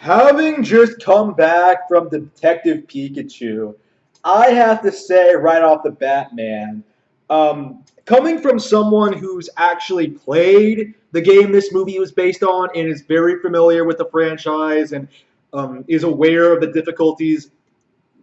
Having just come back from Detective Pikachu, I have to say right off the bat, man, coming from someone who's actually played the game this movie was based on and is very familiar with the franchise and is aware of the difficulties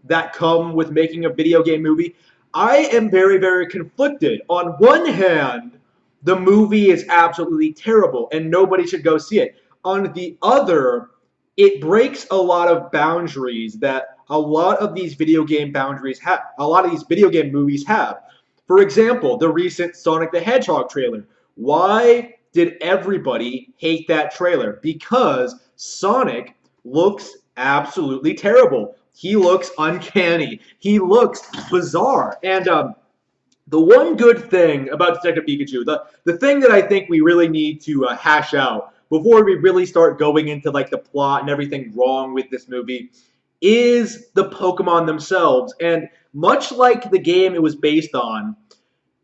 that come with making a video game movie, I am very, very conflicted. On one hand, the movie is absolutely terrible and nobody should go see it. On the other, it breaks a lot of boundaries that a lot of these video game boundaries have, a lot of these video game movies have. For example, the recent Sonic the Hedgehog trailer. Why did everybody hate that trailer? Because Sonic looks absolutely terrible. He looks uncanny. He looks bizarre. And the one good thing about Detective Pikachu, the thing that I think we really need to hash out before we really start going into like the plot and everything wrong with this movie, is the Pokemon themselves. And much like the game it was based on,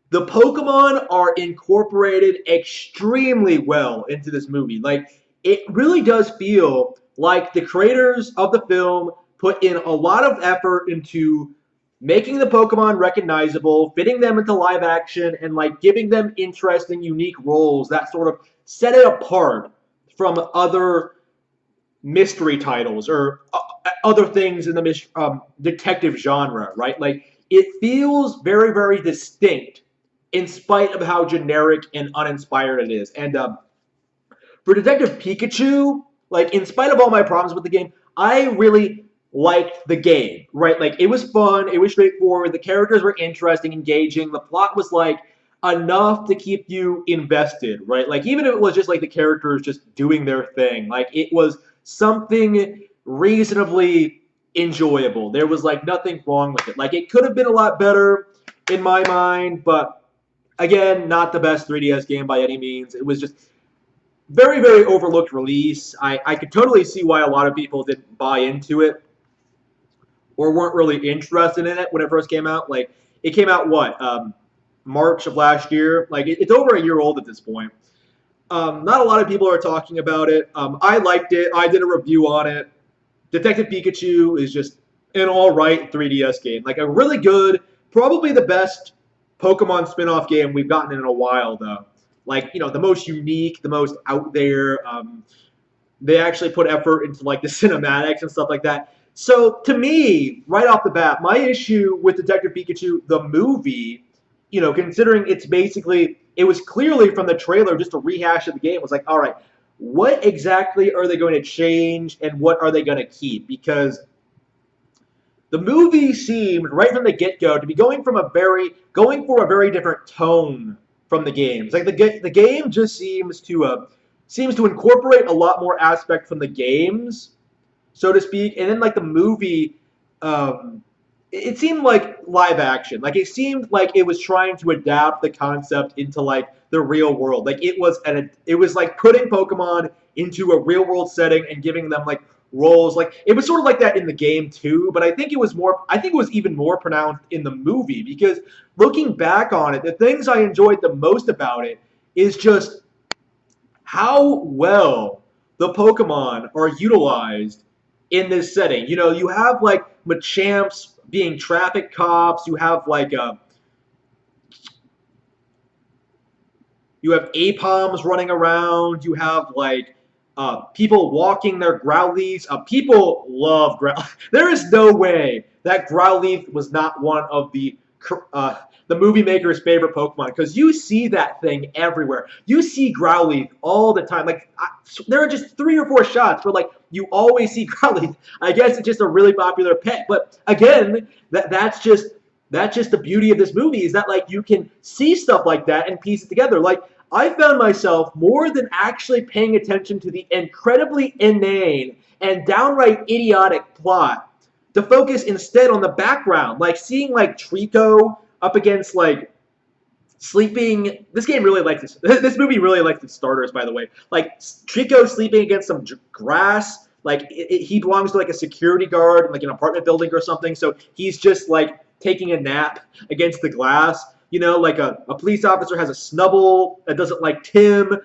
the Pokemon are incorporated extremely well into this movie. Like, it really does feel like the creators of the film put in a lot of effort into making the Pokemon recognizable, fitting them into live action, and like giving them interesting, unique roles that sort of set it apart from other mystery titles or other things in the detective genre, right? Like, it feels very, very distinct in spite of how generic and uninspired it is. And for Detective Pikachu, like, in spite of all my problems with the game, I really liked the game, right? Like, it was fun, it was straightforward, the characters were interesting, engaging, the plot was like enough to keep you invested, right? Like, even if it was just like the characters just doing their thing, like, it was something reasonably enjoyable. There was like nothing wrong with it. Like, it could have been a lot better in my mind, but again, not the best 3DS game by any means. It was just very, very overlooked release. I could totally see why a lot of people didn't buy into it or weren't really interested in it when it first came out. Like, it came out what, March of last year. Like, it's over a year old at this point. Not a lot of people are talking about it. I liked it. I did a review on it. Detective Pikachu is just an all right 3DS game. Like, a really good, probably the best Pokemon spin-off game we've gotten in a while, though. Like, the most unique, the most out there. They actually put effort into like the cinematics and stuff like that. So to me, right off the bat, my issue with Detective Pikachu, the movie, considering it was clearly from the trailer just a rehash of the game, was like, all right, what exactly are they going to change and what are they going to keep? Because the movie seemed right from the get-go to be going for a very different tone from the games. Like, the game just seems to incorporate a lot more aspect from the games, so to speak, and then like the movie, it seemed like live action. Like, it seemed like it was trying to adapt the concept into like the real world. Like, it was like putting Pokemon into a real world setting and giving them like roles. Like, it was sort of like that in the game too, but I think it was even more pronounced in the movie, because looking back on it, the things I enjoyed the most about it is just how well the Pokemon are utilized in this setting. You have like Machamps being traffic cops. You have Apoms running around. You have like people walking their Growlithes. People love Growlithe. There is no way that Growlithe was not one of the movie maker's favorite Pokemon, because you see that thing everywhere. You see Growlithe all the time. Like, there are just 3 or 4 shots where like you always see Growlithe. I guess it's just a really popular pet, but again, that's just the beauty of this movie, is that like you can see stuff like that and piece it together. Like, I found myself more than actually paying attention to the incredibly inane and downright idiotic plot to focus instead on the background, like seeing like Trico up against like sleeping. This game really likes this. This movie really likes its starters, by the way. Like, Trico sleeping against some grass. Like, he belongs to like a security guard in like an apartment building or something. So he's just like taking a nap against the glass. like a police officer has a snubble that doesn't like Tim.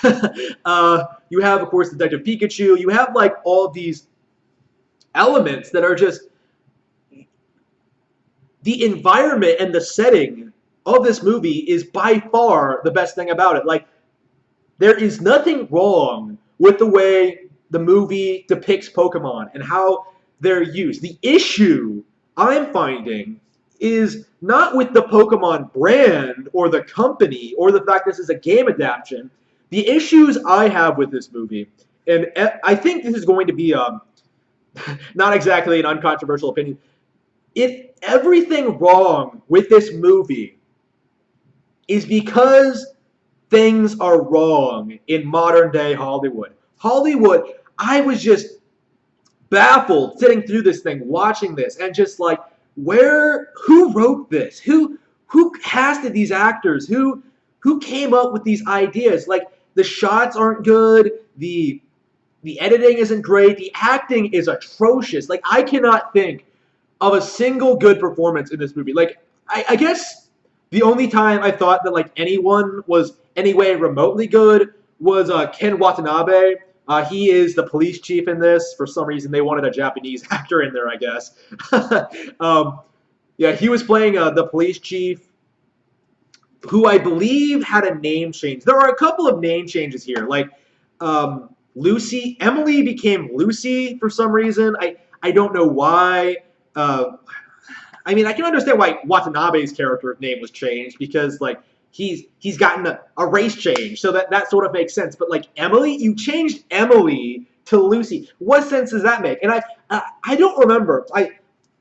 You have, of course, Detective Pikachu. You have like all of these elements that are just the environment and the setting of this movie is by far the best thing about it. Like, there is nothing wrong with the way the movie depicts Pokemon and how they're used. The issue I'm finding is not with the Pokemon brand or the company or the fact this is a game adaptation. The issues I have with this movie, and I think this is going to be not exactly an uncontroversial opinion. If everything wrong with this movie is because things are wrong in modern day Hollywood. I was just baffled sitting through this thing, watching this, and just like, who wrote this? Who casted these actors? Who came up with these ideas? Like, the shots aren't good, the editing isn't great, the acting is atrocious. Like, I cannot think of a single good performance in this movie. Like, I guess the only time I thought that like anyone was anyway remotely good was Ken Watanabe. He is the police chief in this. For some reason, they wanted a Japanese actor in there, I guess. Yeah, he was playing the police chief, who I believe had a name change. There are a couple of name changes here. Like, Emily became Lucy for some reason. I don't know why. Uh, I mean, I can understand why Watanabe's character name was changed, because like he's gotten a race change, so that sort of makes sense. But like, Emily, you changed Emily to Lucy. What sense does that make? And I don't remember.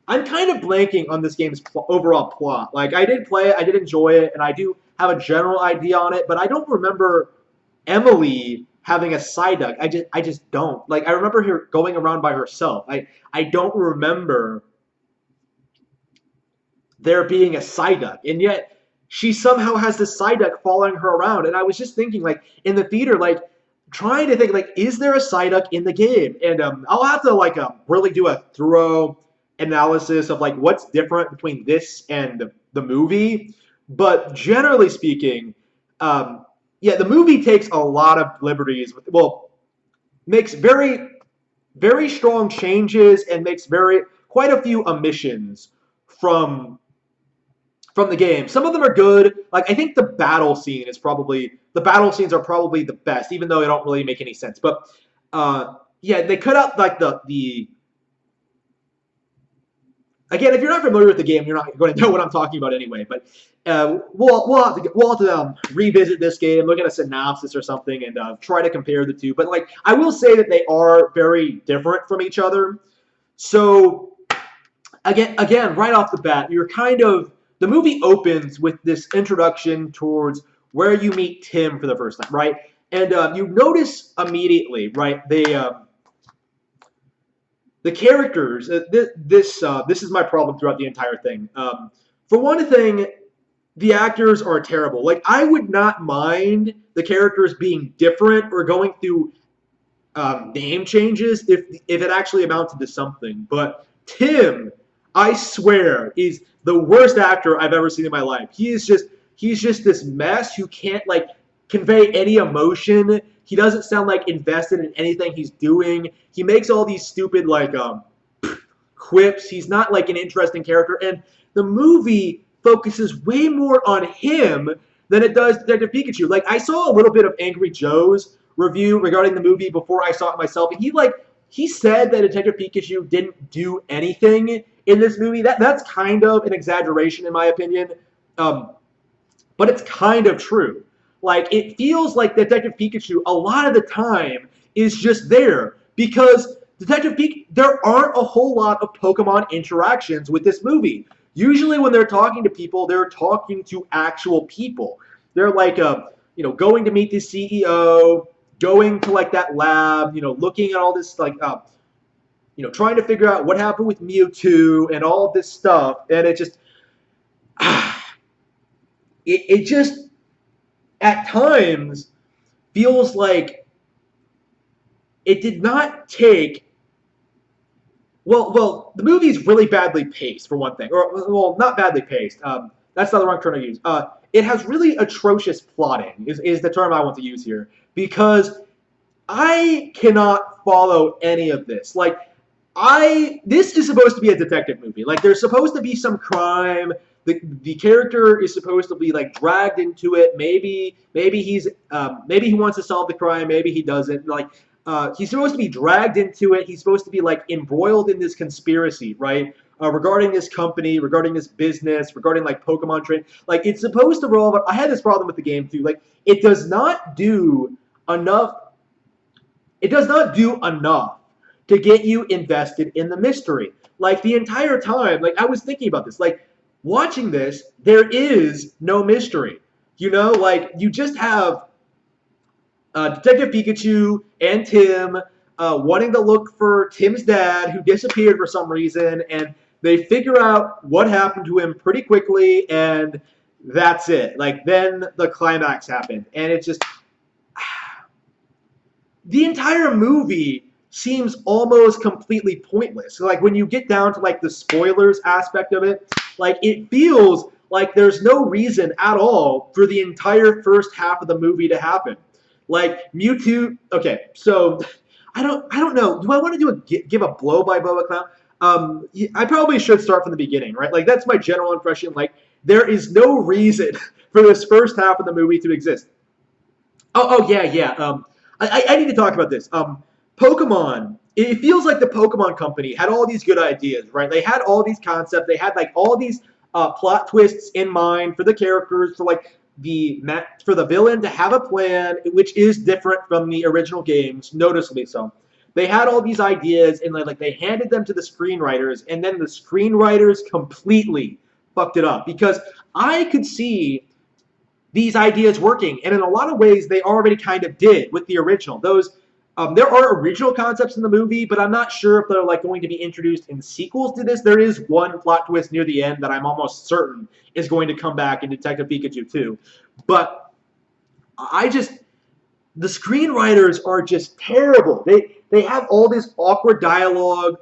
I'm kind of blanking on this game's overall plot. Like, I did play it, I did enjoy it, and I do have a general idea on it, but I don't remember Emily having a Psyduck. I just don't. Like, I remember her going around by herself. I don't remember there being a Psyduck, and yet she somehow has this Psyduck following her around. And I was just thinking, like, in the theater, like, trying to think, like, is there a Psyduck in the game? And I'll have to like really do a thorough analysis of like what's different between this and the movie. But generally speaking, yeah, the movie takes a lot of liberties with, well, makes very strong changes and makes quite a few omissions from the game. Some of them are good. Like, I think the battle scenes are probably the best, even though they don't really make any sense. But yeah, they cut out like the again, if you're not familiar with the game, you're not going to know what I'm talking about anyway. But we'll have to revisit this game, look at a synopsis or something, and try to compare the two. But like, I will say that they are very different from each other. So again, right off the bat, the movie opens with this introduction towards where you meet Tim for the first time, right? And you notice immediately, right? The characters. This is my problem throughout the entire thing. For one thing, the actors are terrible. Like, I would not mind the characters being different or going through name changes if it actually amounted to something. But Tim, I swear, is the worst actor I've ever seen in my life. He's just this mess who can't like convey any emotion. He doesn't sound like invested in anything he's doing. He makes all these stupid like quips. He's not like an interesting character, and the movie focuses way more on him than it does Detective Pikachu. Like, I saw a little bit of Angry Joe's review regarding the movie before I saw it myself, and he said that Detective Pikachu didn't do anything in this movie. That's kind of an exaggeration in my opinion, but it's kind of true. Like, it feels like Detective Pikachu a lot of the time is just there because there aren't a whole lot of Pokemon interactions with this movie. Usually when they're talking to people, they're talking to actual people. They're like, going to meet the CEO, going to like that lab, looking at all this like, trying to figure out what happened with Mewtwo and all of this stuff. And it just, it just, at times, feels like it did not take. Well, the movie's really badly paced for one thing, or well, not badly paced. That's not the wrong term to use. It has really atrocious plotting. Is the term I want to use here because I cannot follow any of this. Like this is supposed to be a detective movie. Like there's supposed to be some crime. The character is supposed to be like dragged into it. Maybe he wants to solve the crime. Maybe he doesn't. Like he's supposed to be dragged into it. He's supposed to be like embroiled in this conspiracy, right? Regarding this company, regarding this business, regarding like Pokemon trade. Like it's supposed to roll. I had this problem with the game too. Like it does not do enough. It does not do enough to get you invested in the mystery. Like the entire time, like I was thinking about this, like watching this, there is no mystery. You know, like you just have Detective Pikachu and Tim wanting to look for Tim's dad who disappeared for some reason, and they figure out what happened to him pretty quickly, and that's it. Like then the climax happened, and it's just the entire movie seems almost completely pointless. Like when you get down to like the spoilers aspect of it, like it feels like there's no reason at all for the entire first half of the movie to happen. Like Mewtwo. Okay, so I don't know. Do I want to give a blow by blow account? I probably should start from the beginning, right? Like that's my general impression. Like there is no reason for this first half of the movie to exist. Oh yeah, yeah. I need to talk about this. Pokemon. It feels like the Pokemon Company had all these good ideas, right? They had all these concepts. They had like all these plot twists in mind for the characters, for like for the villain to have a plan, which is different from the original games, noticeably so. They had all these ideas, and like they handed them to the screenwriters, and then the screenwriters completely fucked it up because I could see these ideas working, and in a lot of ways they already kind of did with the original. There are original concepts in the movie, but I'm not sure if they're like going to be introduced in sequels to this. There is one plot twist near the end that I'm almost certain is going to come back in Detective Pikachu 2. But the screenwriters are just terrible. They have all this awkward dialogue.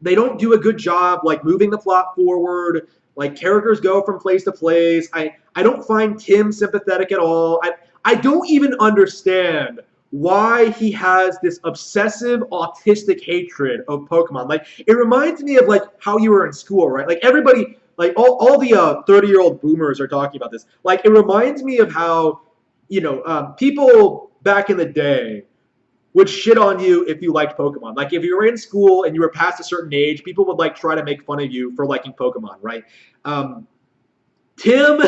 They don't do a good job like moving the plot forward. Like characters go from place to place. I don't find Tim sympathetic at all. I don't even understand why he has this obsessive autistic hatred of Pokemon. Like it reminds me of like how you were in school, right? Like everybody, like all the 30-year-old boomers are talking about this. Like it reminds me of how people back in the day would shit on you if you liked Pokemon. Like if you were in school and you were past a certain age, people would like try to make fun of you for liking Pokemon, right? Tim,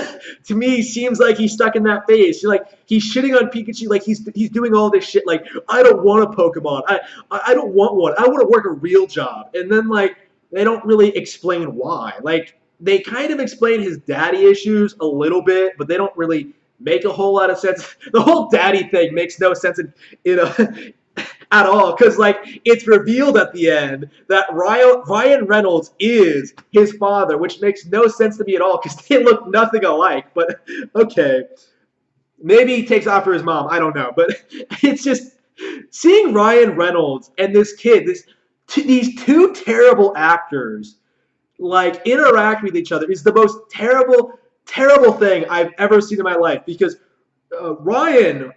to me, seems like he's stuck in that phase. He's shitting on Pikachu, like he's doing all this shit. Like I don't want a Pokemon. I don't want one. I want to work a real job. And then like they don't really explain why. Like they kind of explain his daddy issues a little bit, but they don't really make a whole lot of sense. The whole daddy thing makes no sense at all, because like it's revealed at the end that Ryan Reynolds is his father, which makes no sense to me at all because they look nothing alike. But okay, maybe he takes after his mom. I don't know, but it's just seeing Ryan Reynolds and this kid, these two terrible actors, like interact with each other is the most terrible thing I've ever seen in my life because Ryan,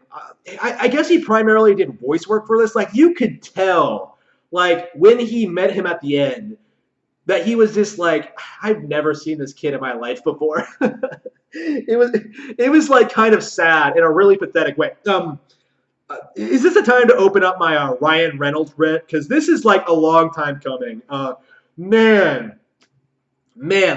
I guess he primarily did voice work for this. Like you could tell, like when he met him at the end, that he was just like, I've never seen this kid in my life before. it was like kind of sad in a really pathetic way. Is this a time to open up my Ryan Reynolds rant? Because this is like a long time coming. Man,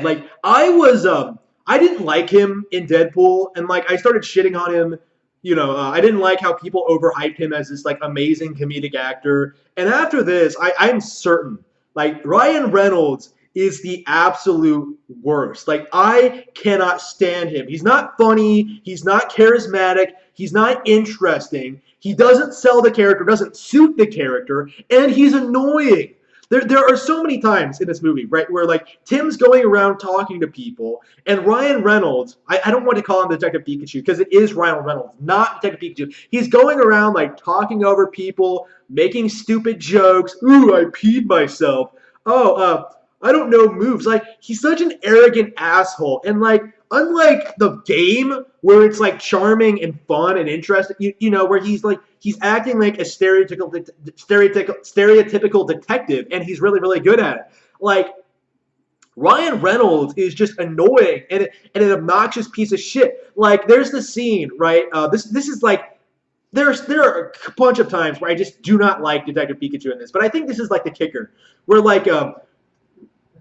like I didn't like him in Deadpool, and like I started shitting on him. I didn't like how people overhyped him as this like amazing comedic actor. And after this, I'm certain like Ryan Reynolds is the absolute worst. Like I cannot stand him. He's not funny. He's not charismatic. He's not interesting. He doesn't sell the character, doesn't suit the character, and he's annoying. There are so many times in this movie, right, where like Tim's going around talking to people, and Ryan Reynolds, I don't want to call him Detective Pikachu because it is Ryan Reynolds, not Detective Pikachu. He's going around like talking over people, making stupid jokes. Ooh, I peed myself. Oh, I don't know moves. Like he's such an arrogant asshole, and like unlike the game where it's like charming and fun and interesting, where he's acting like a stereotypical detective, and he's really really good at it. Like Ryan Reynolds is just annoying and an obnoxious piece of shit. Like there's the scene, right? This is like there are a bunch of times where I just do not like Detective Pikachu in this, but I think this is like the kicker, where like Tim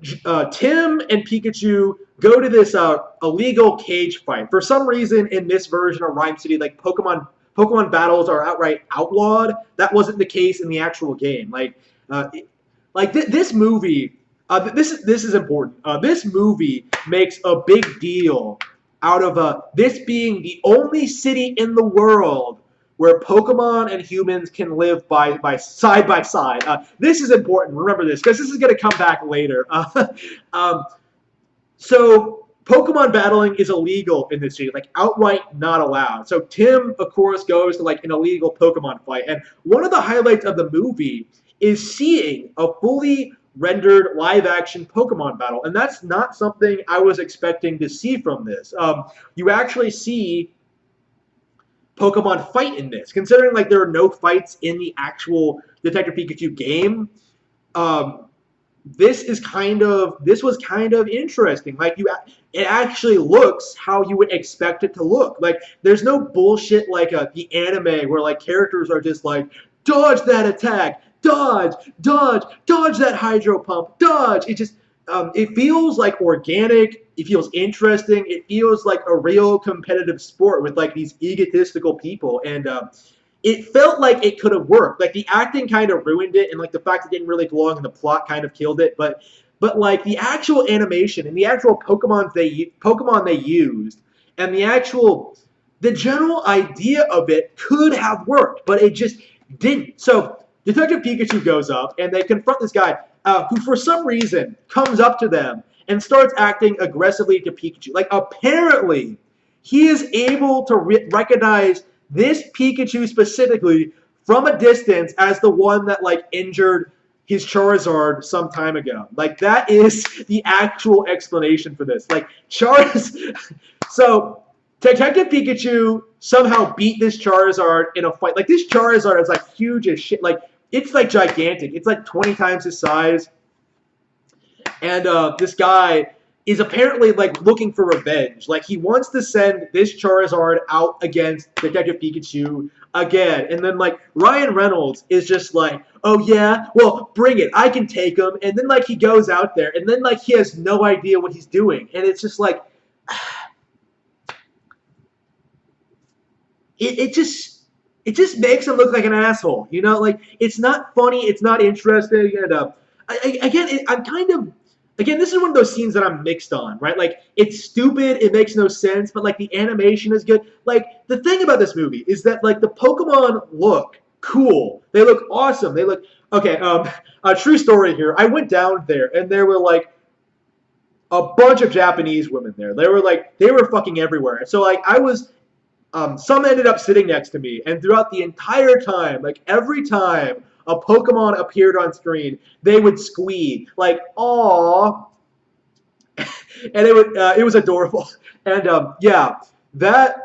and Pikachu go to this illegal cage fight. For some reason, in this version of Rhyme City, like Pokemon battles are outright outlawed. That wasn't the case in the actual game. Uh, this movie, this is important. This movie makes a big deal out of this being the only city in the world where Pokemon and humans can live by side. This is important. Remember this because this is going to come back later. Um, so Pokemon battling is illegal in this city, like outright not allowed. So Tim, of course, goes to like an illegal Pokemon fight, and one of the highlights of the movie is seeing a fully rendered live-action Pokemon battle, and that's not something I was expecting to see from this. You actually see Pokemon fight in this, considering like there are no fights in the actual Detective Pikachu game. Um, this was kind of interesting. It actually looks how you would expect it to look. Like there's no bullshit like the anime where like characters are just like dodge that attack, dodge that hydro pump, dodge. It feels like organic. It feels interesting. It feels like a real competitive sport with like these egotistical people, and it felt like it could have worked. Like the acting kind of ruined it, and like the fact it didn't really belong in the plot kind of killed it. But like the actual animation and the actual Pokemon they used, and the general idea of it could have worked, but it just didn't. So Detective Pikachu goes up, and they confront this guy who, for some reason, comes up to them and starts acting aggressively to Pikachu. Like apparently, he is able to recognize this Pikachu specifically from a distance as the one that like injured his Charizard some time ago. Like that is the actual explanation for this. Like so Detective Pikachu somehow beat this Charizard in a fight. Like this Charizard is like huge as shit. Like it's like gigantic. It's like 20 times his size. And this guy is apparently like looking for revenge. Like he wants to send this Charizard out against Detective Pikachu again. And then like Ryan Reynolds is just like, oh yeah, well bring it, I can take him. And then like he goes out there, and then like he has no idea what he's doing, and it's just like, it just makes him look like an asshole. Like it's not funny, it's not interesting, and I'm kind of. Again, this is one of those scenes that I'm mixed on, right? Like, it's stupid, it makes no sense, but, like, the animation is good. Like, the thing about this movie is that, like, the Pokemon look cool. They look awesome. They look... Okay, a true story here. I went down there, and there were, like, a bunch of Japanese women there. They were fucking everywhere. So, like, I was... some ended up sitting next to me, and throughout the entire time, like, every time a Pokemon appeared on screen, they would squee like "aww," and it was adorable. And yeah, that's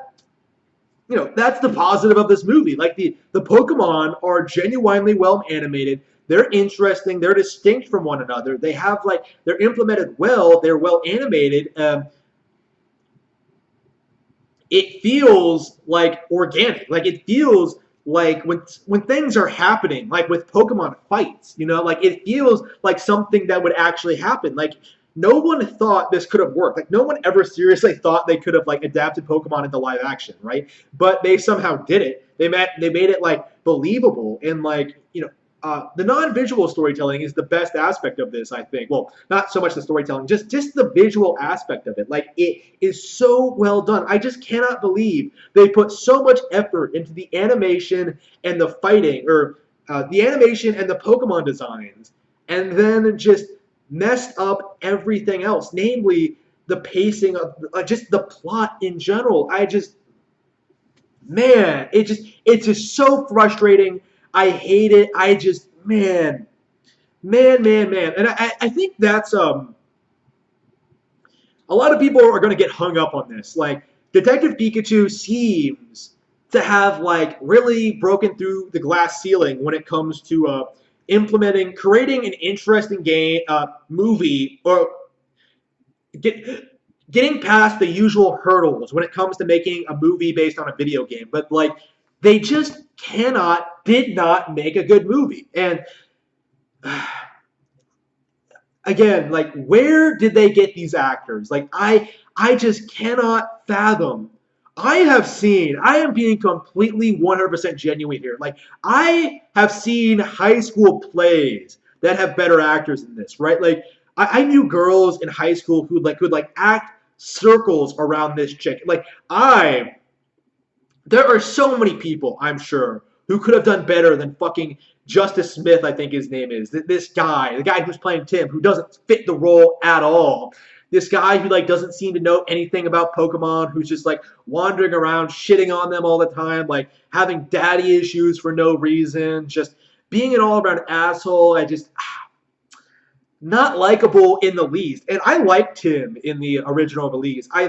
the positive of this movie. Like the Pokemon are genuinely well animated. They're interesting. They're distinct from one another. They're implemented well. They're well animated. It feels like organic. Like it feels like when things are happening, like with Pokemon fights, like it feels like something that would actually happen. Like no one thought this could have worked. Like no one ever seriously thought they could have like adapted Pokemon into live action, right? But they somehow did it. They made it like believable, and like the non-visual storytelling is the best aspect of this, I think. Well, not so much the storytelling, just the visual aspect of it. Like it is so well done. I just cannot believe they put so much effort into the animation and the fighting, or the animation and the Pokemon designs, and then just messed up everything else, namely the pacing of just the plot in general. Man, it's just so frustrating. I hate it. Man. And I think that's a lot of people are going to get hung up on this. Like Detective Pikachu seems to have like really broken through the glass ceiling when it comes to implementing, creating an interesting game, movie, or get getting past the usual hurdles when it comes to making a movie based on a video game. But like they just did not make a good movie. And again, like where did they get these actors? Like I just cannot fathom. I am being completely 100% genuine here. Like I have seen high school plays that have better actors than this, right? Like I knew girls in high school who could like act circles around this chick. Like I there are so many people, I'm sure, who could have done better than fucking Justice Smith, I think his name is. This guy, the guy who's playing Tim, who doesn't fit the role at all. This guy who like doesn't seem to know anything about Pokemon, who's just like wandering around shitting on them all the time, like having daddy issues for no reason, just being an all-around asshole. I just not likable in the least. And I liked him in the original release. I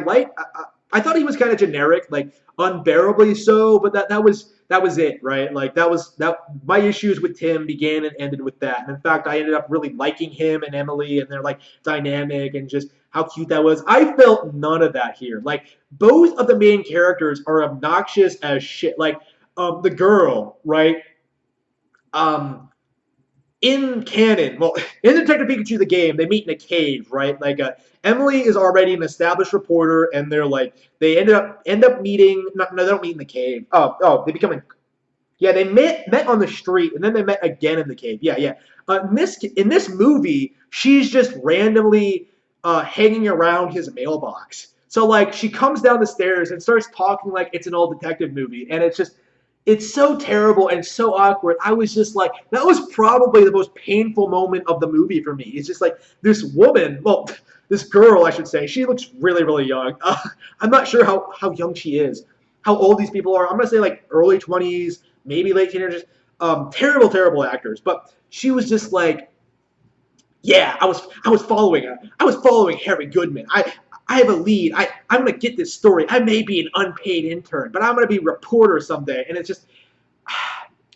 thought he was kind of generic, like unbearably so, but that was it, right? Like that my issues with Tim began and ended with that. And in fact, I ended up really liking him and Emily and their like dynamic and just how cute that was. I felt none of that here. Like both of the main characters are obnoxious as shit. Like the girl, right? Um in canon, well, in Detective Pikachu the game, they meet in a cave, right? Like Emily is already an established reporter, and they're like they end up meeting. No, they don't meet in the cave. They become yeah, they met on the street, and then they met again in the cave. Yeah, yeah. In this movie, she's just randomly hanging around his mailbox. So like she comes down the stairs and starts talking like it's an old detective movie, and it's so terrible and so awkward. I was just like, that was probably the most painful moment of the movie for me. It's just like this woman, well, this girl, I should say, she looks really, really young. I'm not sure how young she is, how old these people are. I'm going to say like early 20s, maybe late teenagers. Terrible, terrible actors. But she was just like, yeah, I was following her. I was following Harry Goodman. I have a lead. I'm gonna get this story. I may be an unpaid intern, but I'm gonna be a reporter someday. And it's just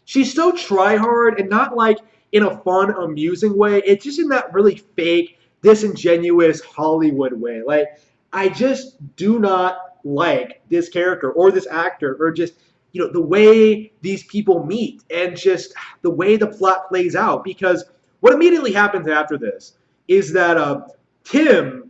she's so try hard and not like in a fun, amusing way. It's just in that really fake, disingenuous Hollywood way. Like I just do not like this character or this actor or just the way these people meet and just the way the plot plays out because what immediately happens after this is that Tim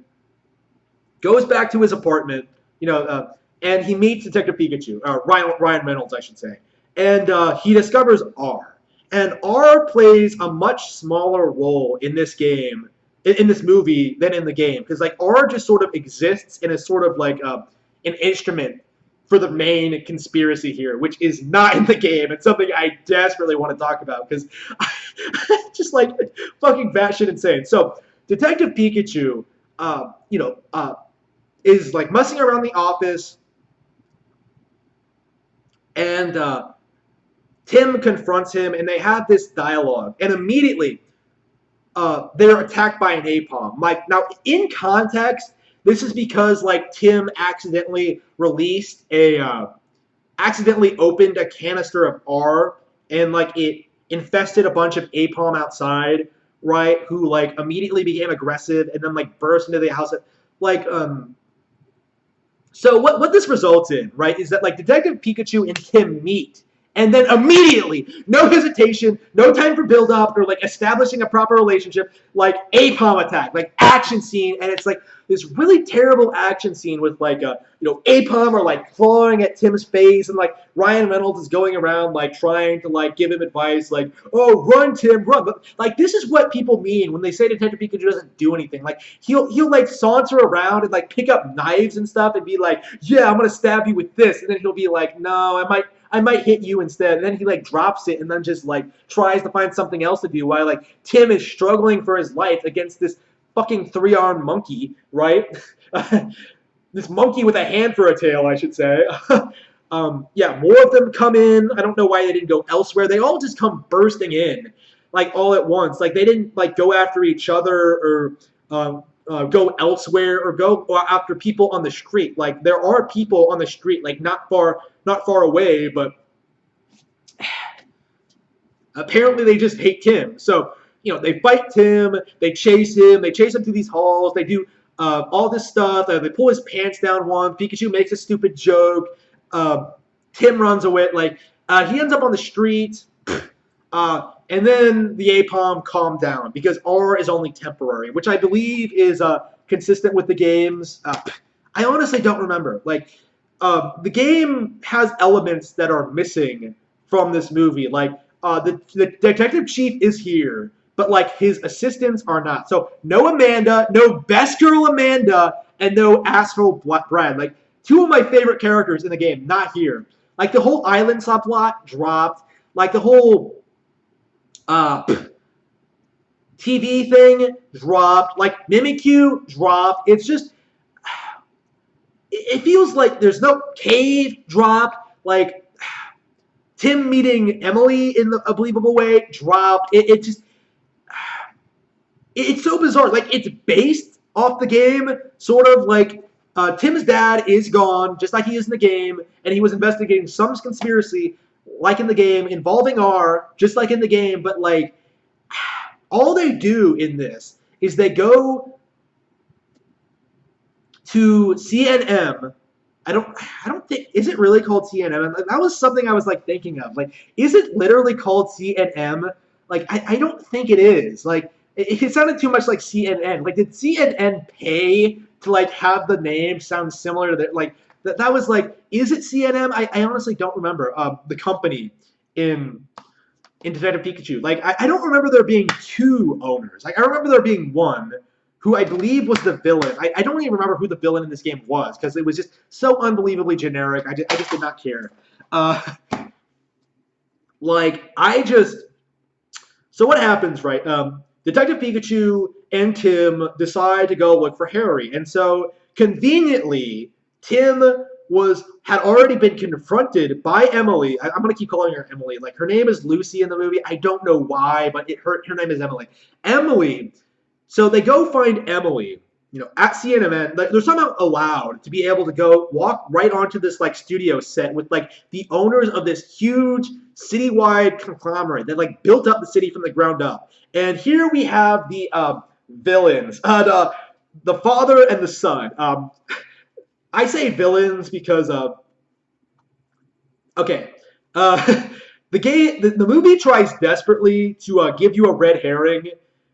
goes back to his apartment, and he meets Detective Pikachu, Ryan Reynolds, I should say, and he discovers R. And R plays a much smaller role in this game, in this movie, than in the game, because like R just sort of exists and is sort of like an instrument for the main conspiracy here, which is not in the game. It's something I desperately want to talk about because just like fucking batshit insane. So Detective Pikachu, is like messing around the office, and Tim confronts him, and they have this dialogue, and immediately they're attacked by an napalm. Like now, in context, this is because like Tim accidentally opened a canister of R, and like it infested a bunch of napalm outside, right? Who like immediately became aggressive and then like burst into the house. So what this results in, right, is that like Detective Pikachu and Tim meet, and then immediately, no hesitation, no time for build up or like establishing a proper relationship, like a palm attack, like action scene, and it's like this really terrible action scene with like Apom are like clawing at Tim's face, and like Ryan Reynolds is going around like trying to like give him advice, like, oh, run Tim, run. But like this is what people mean when they say Detective Pikachu doesn't do anything. Like he'll like saunter around and like pick up knives and stuff and be like, yeah, I'm gonna stab you with this, and then he'll be like, no, I might hit you instead. And then he like drops it and then just like tries to find something else to do while like Tim is struggling for his life against this fucking three-armed monkey, right? This monkey with a hand for a tail, I should say. Yeah, more of them come in. I don't know why they didn't go elsewhere. They all just come bursting in, like all at once. Like they didn't like go after each other or go elsewhere or go after people on the street. Like there are people on the street, like not far away, but apparently they just hate Tim. So they fight Tim, they chase him through these halls, they do all this stuff. They pull his pants down once. Pikachu makes a stupid joke. Uh, Tim runs away. Like he ends up on the street. And then the APOM calmed down because R is only temporary, which I believe is consistent with the games. I honestly don't remember. Like, the game has elements that are missing from this movie. Like, the detective chief is here, but like his assistants are not. So no Amanda, no best girl Amanda, and no asshole Brad. Like two of my favorite characters in the game, not here. Like the whole island subplot dropped. Like the whole TV thing dropped. Like Mimikyu dropped. It's just, it feels like there's no cave dropped. Like Tim meeting Emily in a believable way dropped. It just, it's so bizarre. Like it's based off the game, sort of like Tim's dad is gone, just like he is in the game, and he was investigating some conspiracy, like in the game, involving R, just like in the game, but like all they do in this is they go to CNM. I don't think, is it really called CNM? That was something I was like thinking of. Like, is it literally called CNM? Like, I don't think it is. Like, it sounded too much like CNN. Like, did CNN pay to like have the name sound similar to their, like, that was like, is it CNM? I honestly don't remember the company in Detective Pikachu. Like, I don't remember there being two owners. Like, I remember there being one who I believe was the villain. I don't even remember who the villain in this game was because it was just so unbelievably generic. I just did not care. So what happens, right? Detective Pikachu and Tim decide to go look for Harry. And so, conveniently, Tim had already been confronted by Emily. I'm going to keep calling her Emily. Like, her name is Lucy in the movie. I don't know why, but her name is Emily. Emily. So they go find Emily, at CNN. Like, they're somehow allowed to be able to go walk right onto this, like, studio set with, like, the owners of this huge citywide conglomerate that, like, built up the city from the ground up. And here we have the villains, the father and the son. I say villains because okay, the movie tries desperately to give you a red herring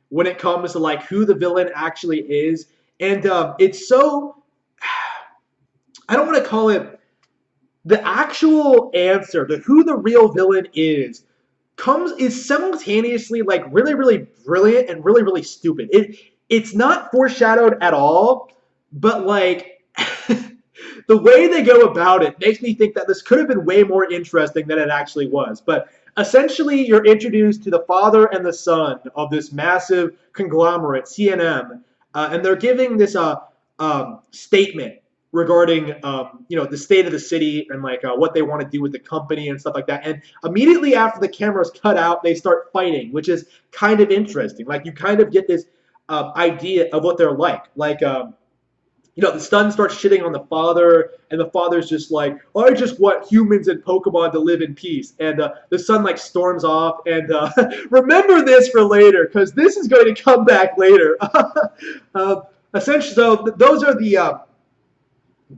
when it comes to like who the villain actually is, and it's so, I don't want to call it the actual answer to who the real villain is simultaneously like really really brilliant and really really stupid. It's not foreshadowed at all, but like the way they go about it makes me think that this could have been way more interesting than it actually was. But essentially, you're introduced to the father and the son of this massive conglomerate, CNM, and they're giving this statement regarding the state of the city and like what they want to do with the company and stuff like that. And immediately after the cameras cut out, they start fighting, which is kind of interesting. Like you kind of get this idea of what they're like. Like the son starts shitting on the father, and the father's just like, I just want humans and Pokemon to live in peace. And the son like storms off, and remember this for later, because this is going to come back later. Essentially, so those are the,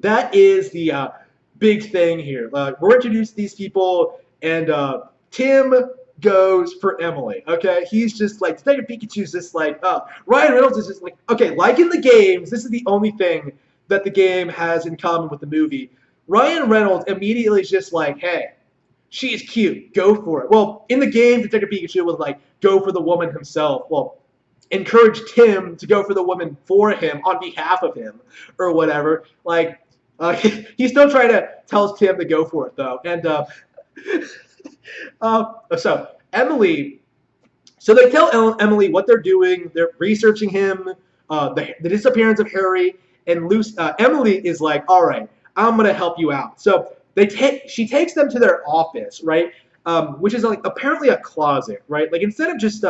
that is the big thing here. We're introduced to these people, and Tim goes for Emily. Okay, he's just like, Detective Pikachu's just like, Ryan Reynolds is just like, okay, like in the games, this is the only thing that the game has in common with the movie. Ryan Reynolds immediately is just like, hey, she's cute, go for it. Well, in the game, Detective Pikachu was like, go for the woman himself. Well, encouraged Tim to go for the woman for him on behalf of him or whatever. Like, he's still trying to tell Tim to go for it though. And so Emily, so they tell Emily what they're doing. They're researching him, the disappearance of Harry, and Emily is like, all right, I'm gonna help you out. So she takes them to their office, right? Which is like apparently a closet, right? Like instead of just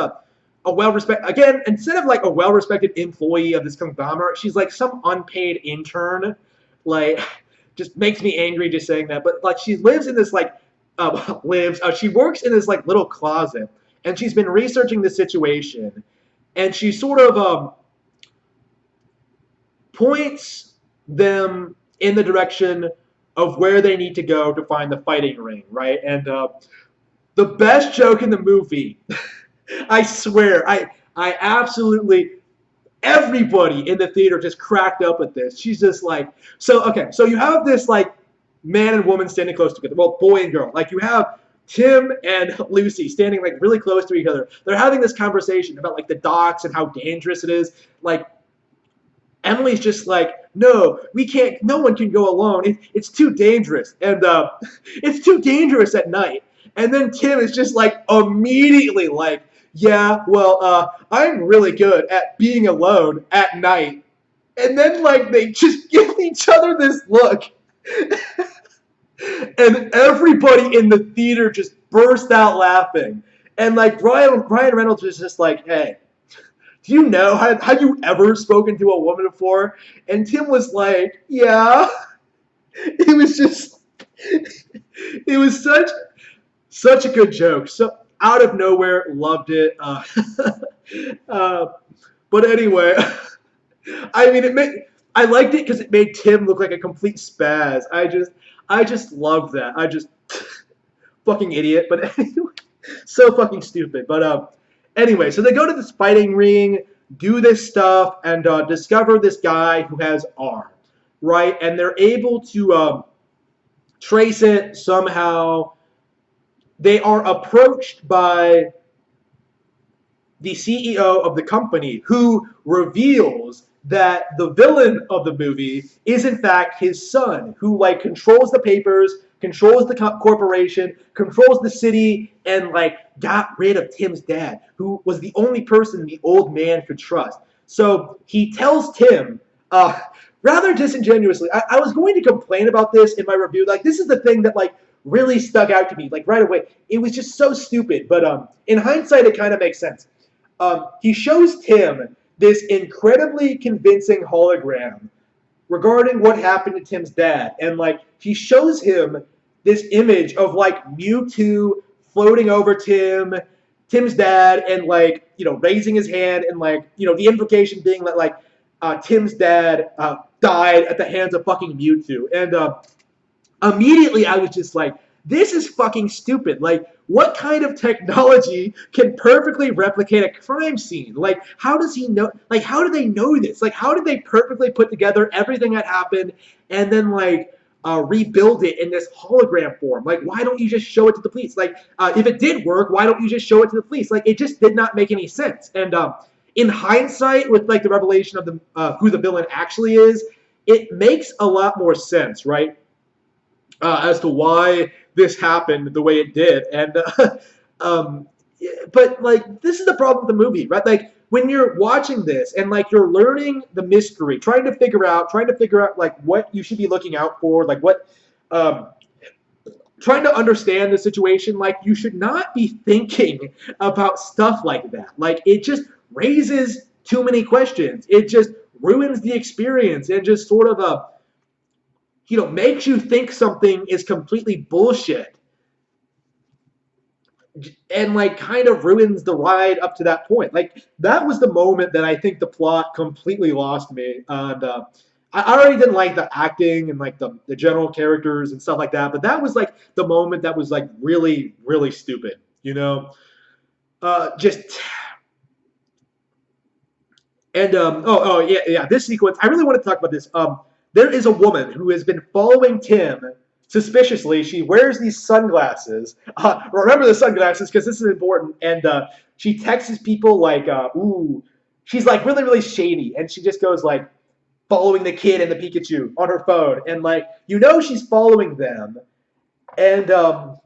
a well-respected, again, instead of like a well-respected employee of this conglomerate, she's like some unpaid intern. Like, just makes me angry just saying that. But like, she lives in this like, she works in this like little closet, and she's been researching the situation, and she sort of points them in the direction of where they need to go to find the fighting ring, right? And the best joke in the movie, I swear, I absolutely everybody in the theater just cracked up at this. She's just like, so okay, so you have this like man and woman standing close together. Well, boy and girl. Like you have Tim and Lucy standing like really close to each other. They're having this conversation about like the docks and how dangerous it is. Like Emily's just like, no, we can't. No one can go alone. It's too dangerous, and it's too dangerous at night. And then Tim is just like immediately like, yeah, well, I'm really good at being alone at night. And then like they just give each other this look, and everybody in the theater just burst out laughing. And like Ryan Reynolds was just like, hey, do you know, have you ever spoken to a woman before? And Tim was like, yeah. It was just, it was such a good joke. So out of nowhere, loved it. Uh, but anyway, I mean, I liked it because it made Tim look like a complete spaz. I just loved that. I just fucking idiot. But anyway, so fucking stupid. But anyway, so they go to this fighting ring, do this stuff, and discover this guy who has R, right? And they're able to trace it somehow. They are approached by the CEO of the company, who reveals that the villain of the movie is in fact his son, who like controls the papers, controls the corporation, controls the city, and like got rid of Tim's dad, who was the only person the old man could trust. So he tells Tim, rather disingenuously, I was going to complain about this in my review. Like, this is the thing that like really stuck out to me, like right away. It was just so stupid, but in hindsight, it kind of makes sense. He shows Tim this incredibly convincing hologram regarding what happened to Tim's dad. And like he shows him this image of like Mewtwo floating over Tim's dad, and like, you know, raising his hand, and like, you know, the implication being that like Tim's dad died at the hands of fucking Mewtwo. And immediately I was just like, this is fucking stupid. Like, what kind of technology can perfectly replicate a crime scene? Like, how does he know? Like, how do they know this? Like, how did they perfectly put together everything that happened and then, like, rebuild it in this hologram form? Like, why don't you just show it to the police? Like, if it did work, why don't you just show it to the police? Like, it just did not make any sense. And in hindsight, with, like, the revelation of who the villain actually is, it makes a lot more sense, right? As to why this happened the way it did. And but like, this is the problem with the movie, right? Like, when you're watching this and like you're learning the mystery, trying to figure out like what you should be looking out for, like what trying to understand the situation, like you should not be thinking about stuff like that. Like, it just raises too many questions. It just ruins the experience, and just sort of you know, makes you think something is completely bullshit, and like kind of ruins the ride up to that point. Like, that was the moment that I think the plot completely lost me. And I already didn't like the acting and like the general characters and stuff like that, but that was like the moment that was like really, really stupid, you know? Just and yeah, this sequence, I really want to talk about this. There is a woman who has been following Tim suspiciously. She wears these sunglasses. Remember the sunglasses, because this is important. And she texts people like, ooh, she's like really, really shady. And she just goes like, following the kid and the Pikachu on her phone. And like, you know, she's following them. And the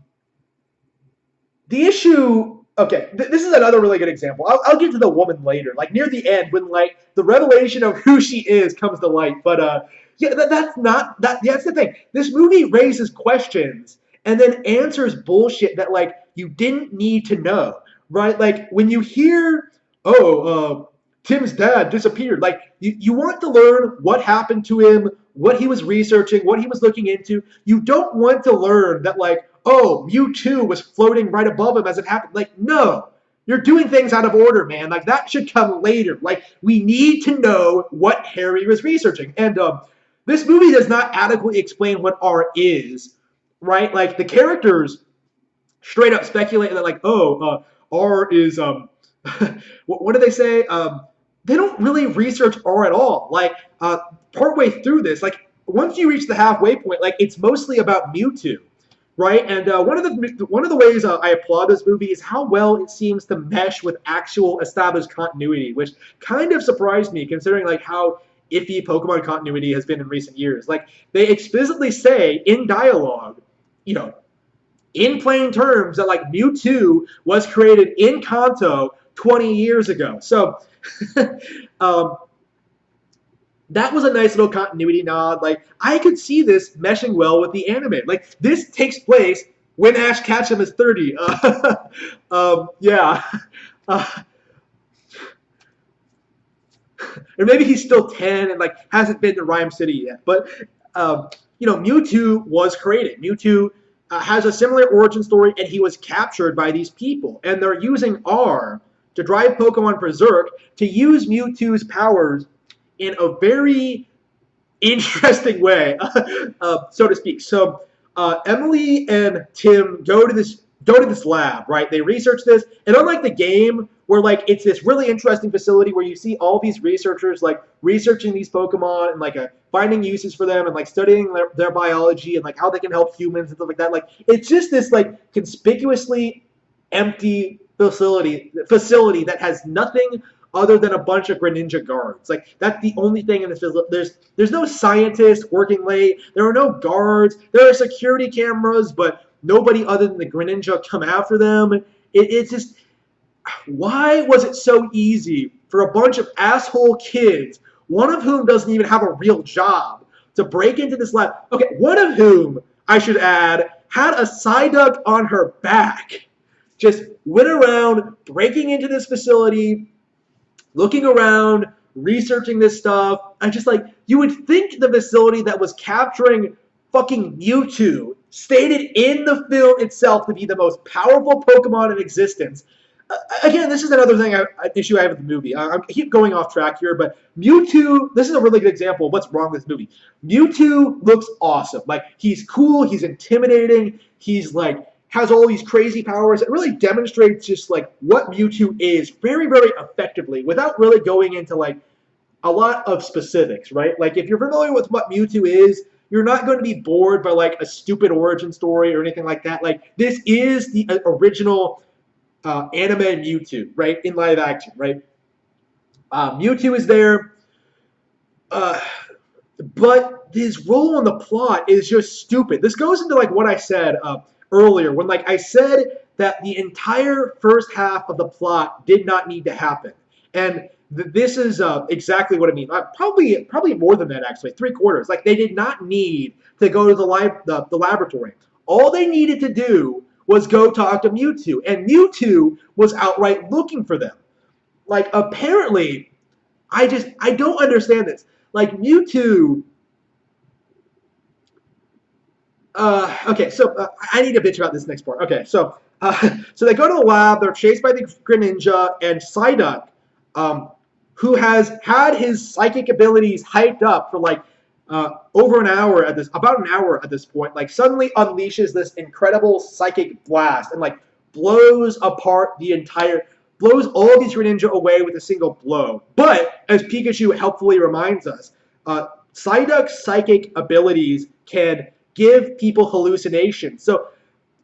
issue, okay, this is another really good example. I'll get to the woman later, like near the end, when like the revelation of who she is comes to light. But yeah, that's not that. That's the thing. This movie raises questions and then answers bullshit that like you didn't need to know, right? Like, when you hear oh, Tim's dad disappeared. Like you want to learn what happened to him, what he was researching, what he was looking into. You don't want to learn that like, oh, Mewtwo was floating right above him as it happened. Like, no. You're doing things out of order, man. Like that should come later. Like we need to know what Harry was researching. And this movie does not adequately explain what R is, right? Like the characters straight up speculate that like, oh, R is what do they say? They don't really research R at all. Like partway through this, like once you reach the halfway point, like it's mostly about Mewtwo, right? And one of the ways I applaud this movie is how well it seems to mesh with actual established continuity, which kind of surprised me considering like how iffy Pokemon continuity has been in recent years. Like they explicitly say in dialogue, you know, in plain terms that like Mewtwo was created in Kanto 20 years ago. So um, that was a nice little continuity nod. Like I could see this meshing well with the anime. Like this takes place when Ash Ketchum is 30. Yeah. Uh, or maybe he's still 10 and like hasn't been to Rhyme City yet. But Mewtwo was created. Mewtwo has a similar origin story, and he was captured by these people, and they're using R to drive Pokemon Berserk to use Mewtwo's powers in a very interesting way, so to speak. So Emily and Tim go to this lab, right? They research this, and unlike the game, where like it's this really interesting facility where you see all these researchers like researching these Pokemon and like finding uses for them and like studying their biology and like how they can help humans and stuff like that. Like it's just this like conspicuously empty facility that has nothing other than a bunch of Greninja guards. Like that's the only thing in this. There's no scientists working late. There are no guards. There are security cameras, but nobody other than the Greninja come after them. It's just why was it so easy for a bunch of asshole kids, one of whom doesn't even have a real job, to break into this lab? Okay, one of whom, I should add, had a Psyduck on her back. Just went around breaking into this facility, looking around, researching this stuff. I just like, you would think the facility that was capturing fucking Mewtwo, stated in the film itself to be the most powerful Pokemon in existence. Again, this is another issue I have with the movie. I keep going off track here, but Mewtwo, this is a really good example of what's wrong with this movie. Mewtwo looks awesome. Like, he's cool, he's intimidating, he's like, has all these crazy powers. It really demonstrates just like what Mewtwo is very, very effectively without really going into like a lot of specifics, right? Like if you're familiar with what Mewtwo is, you're not going to be bored by like a stupid origin story or anything like that. Like this is the original anime Mewtwo, right? In live action, right? Mewtwo is there, but his role in the plot is just stupid. This goes into like what I said earlier when like I said that the entire first half of the plot did not need to happen, and this is exactly what I mean. Probably more than that actually. 3/4. Like they did not need to go to the laboratory. All they needed to do was go talk to Mewtwo, and Mewtwo was outright looking for them. Like apparently, I don't understand this. Like Mewtwo. Okay, so I need to bitch about this next part. Okay, so they go to the lab. They're chased by the Greninja and Psyduck, who has had his psychic abilities hyped up for like about an hour at this point. Like suddenly unleashes this incredible psychic blast and like blows all these Greninja away with a single blow. But as Pikachu helpfully reminds us, Psyduck's psychic abilities can give people hallucinations. So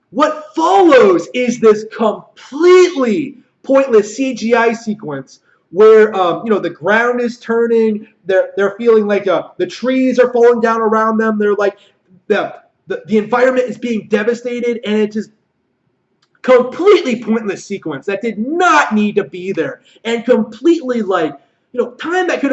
what follows is this completely pointless CGI sequence where the ground is turning. They're feeling like the trees are falling down around them. They're like the environment is being devastated, and it's just completely pointless sequence that did not need to be there, and completely like time that could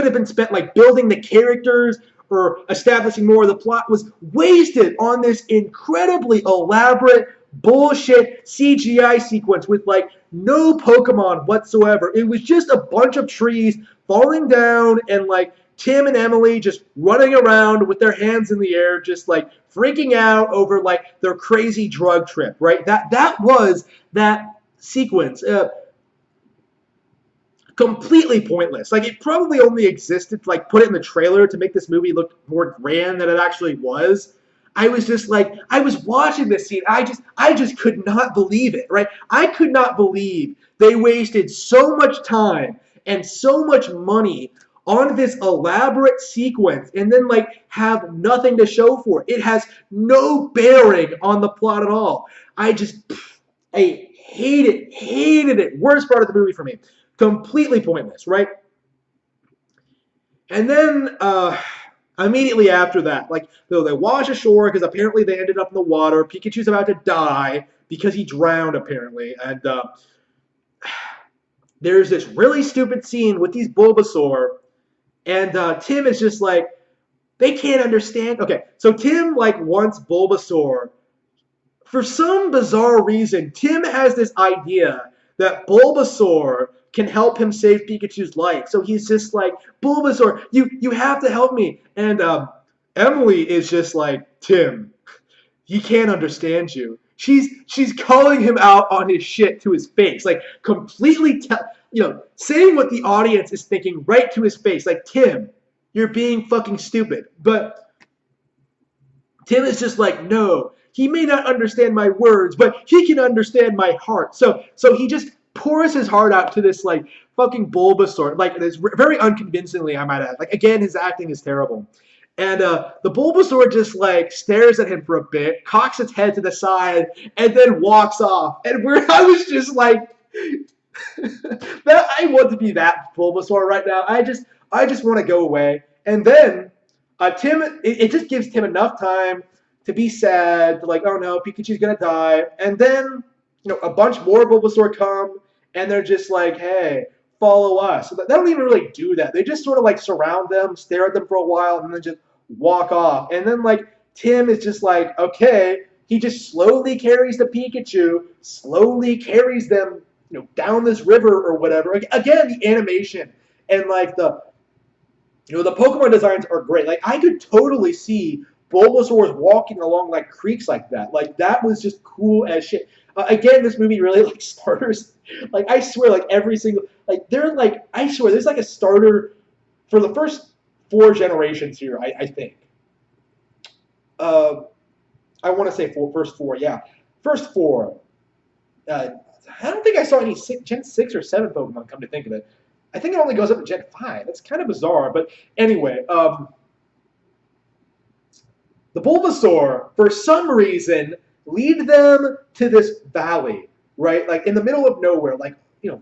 have been spent like building the characters or establishing more of the plot was wasted on this incredibly elaborate bullshit CGI sequence with like no Pokemon whatsoever. It was just a bunch of trees falling down and like Tim and Emily just running around with their hands in the air, just like freaking out over like their crazy drug trip, right? That was that sequence. Completely pointless. Like it probably only existed to like put it in the trailer to make this movie look more grand than it actually was. I was just like, I was watching this scene. I just could not believe it, right? I could not believe they wasted so much time and so much money on this elaborate sequence and then like have nothing to show for it. It has no bearing on the plot at all. I hated it. Worst part of the movie for me. Completely pointless, right? And then immediately after that, like they wash ashore because apparently they ended up in the water. Pikachu's about to die because he drowned apparently, and there's this really stupid scene with these Bulbasaur, and Tim is just like, they can't understand. Okay, so Tim like wants Bulbasaur. For some bizarre reason, Tim has this idea that Bulbasaur can help him save Pikachu's life. So he's just like, Bulbasaur, you have to help me. And Emily is just like, Tim, he can't understand you. She's calling him out on his shit to his face, like completely, saying what the audience is thinking right to his face, like Tim, you're being fucking stupid. But Tim is just like, no, he may not understand my words, but he can understand my heart. So he just pours his heart out to this like fucking Bulbasaur, like this very unconvincingly, I might add. Like again, his acting is terrible. And the Bulbasaur just like stares at him for a bit, cocks its head to the side, and then walks off. And I was just like, I want to be that Bulbasaur right now. I just want to go away. And then Tim, it just gives Tim enough time to be sad, to like, oh no, Pikachu's gonna die. And then, a bunch more Bulbasaur come, and they're just like, hey, follow us. So they don't even really do that. They just sort of like surround them, stare at them for a while, and then just walk off. And then like Tim is just like, okay. He just slowly carries the Pikachu, slowly carries them, down this river or whatever. Again, the animation and like the Pokemon designs are great. Like I could totally see Bulbasaur's walking along like creeks like that. Like that was just cool as shit. Again, this movie really like starters. Like I swear, like every single I swear there's like a starter for the first 4 generations here. I think. I want to say first four. Yeah, first 4. I don't think I saw any Gen 6 or 7 Pokemon. Come to think of it. I think it only goes up to Gen 5. That's kind of bizarre, but anyway, the Bulbasaur, for some reason, lead them to this valley, right? Like in the middle of nowhere, like,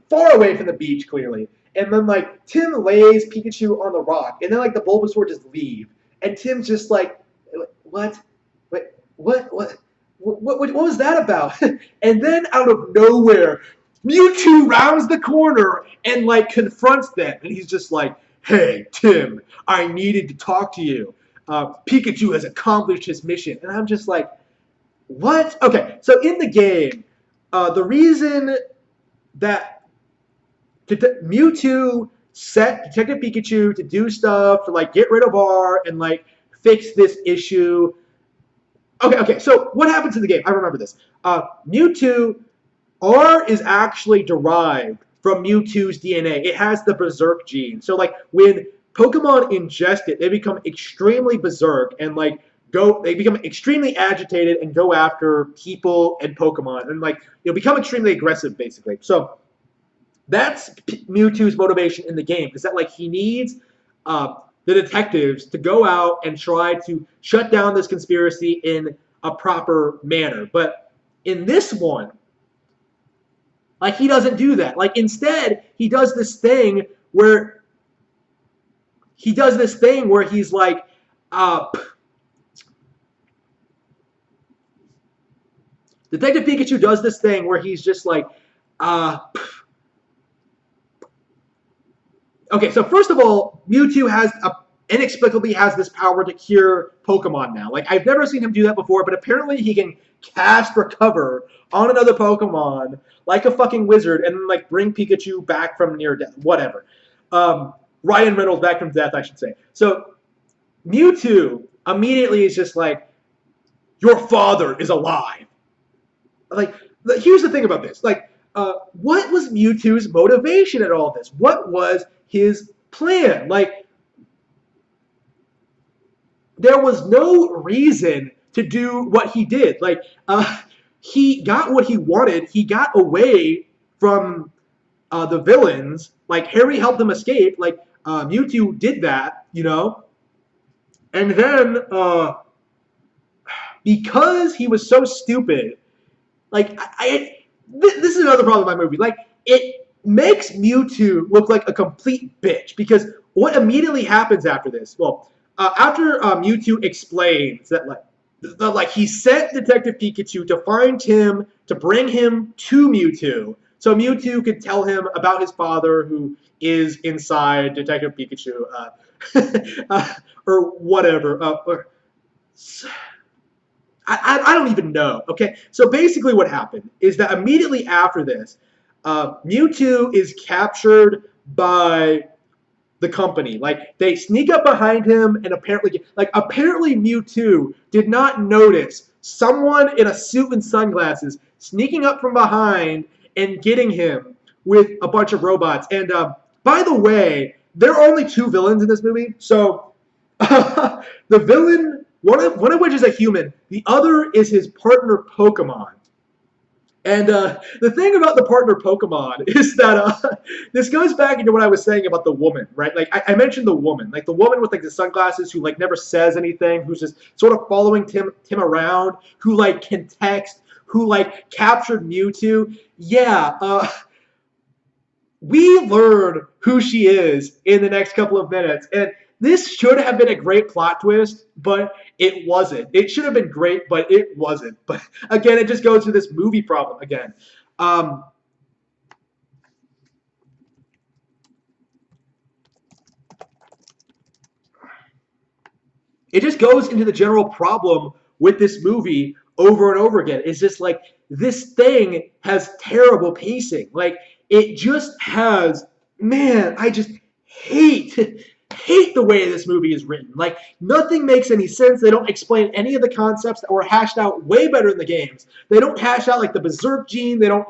far away from the beach, clearly. And then, like, Tim lays Pikachu on the rock, and then, like, the Bulbasaur just leave. And Tim's just like, what? Wait, what was that about? And then out of nowhere, Mewtwo rounds the corner and like confronts them, and he's just like, "Hey, Tim, I needed to talk to you. Pikachu has accomplished his mission." And I'm just like, "What?" Okay, so in the game, the reason that Mewtwo set Detective Pikachu to do stuff to like get rid of R and like fix this issue. Okay. So what happens in the game? I remember this. Mewtwo. R is actually derived from Mewtwo's DNA. It has the Berserk gene. So like when Pokemon ingest it, they become extremely berserk and like they become extremely agitated and go after people and Pokemon and like become extremely aggressive basically. So that's Mewtwo's motivation in the game, is that like he needs the detectives to go out and try to shut down this conspiracy in a proper manner. But in this one, like, he doesn't do that. Like, instead, he does this thing where he's like, Detective Pikachu does this thing where he's just like, okay, so first of all, Mewtwo has inexplicably has this power to cure Pokemon now. Like I've never seen him do that before, but apparently he can cast recover on another Pokemon like a fucking wizard and then like bring Pikachu back from near death. Whatever. Ryan Reynolds back from death, I should say. So Mewtwo immediately is just like, your father is alive. Like, here's the thing about this. Like, what was Mewtwo's motivation at all this? What was his plan? Like, there was no reason to do what he did. Like, he got what he wanted. He got away from the villains. Like, Harry helped him escape. Like, Mewtwo did that, you know? And then, because he was so stupid, like, this is another problem with my movie. Like, it makes Mewtwo look like a complete bitch because what immediately happens after this? Well, after Mewtwo explains that, like he sent Detective Pikachu to find him to bring him to Mewtwo, so Mewtwo could tell him about his father, who is inside Detective Pikachu, or whatever. I don't even know. Okay, so basically what happened is that immediately after this, Mewtwo is captured by the company. Like they sneak up behind him and apparently Mewtwo did not notice someone in a suit and sunglasses sneaking up from behind and getting him with a bunch of robots. And by the way, there are only two villains in this movie. So the villain, one of which is a human, the other is his partner Pokemon. And the thing about the partner Pokemon is that this goes back into what I was saying about the woman, right? Like I mentioned the woman, like the woman with like the sunglasses who like never says anything, who's just sort of following Tim around, who like can text, who like captured Mewtwo. Yeah, we learn who she is in the next couple of minutes, and this should have been a great plot twist, but it wasn't. It should have been great, but it wasn't. But again, it just goes to this movie problem again. It just goes into the general problem with this movie over and over again. It's just like this thing has terrible pacing. Like it just has, man, I just hate the way this movie is written. Like nothing makes any sense. They don't explain any of the concepts that were hashed out way better in the games. They don't hash out like the Berserk gene. They don't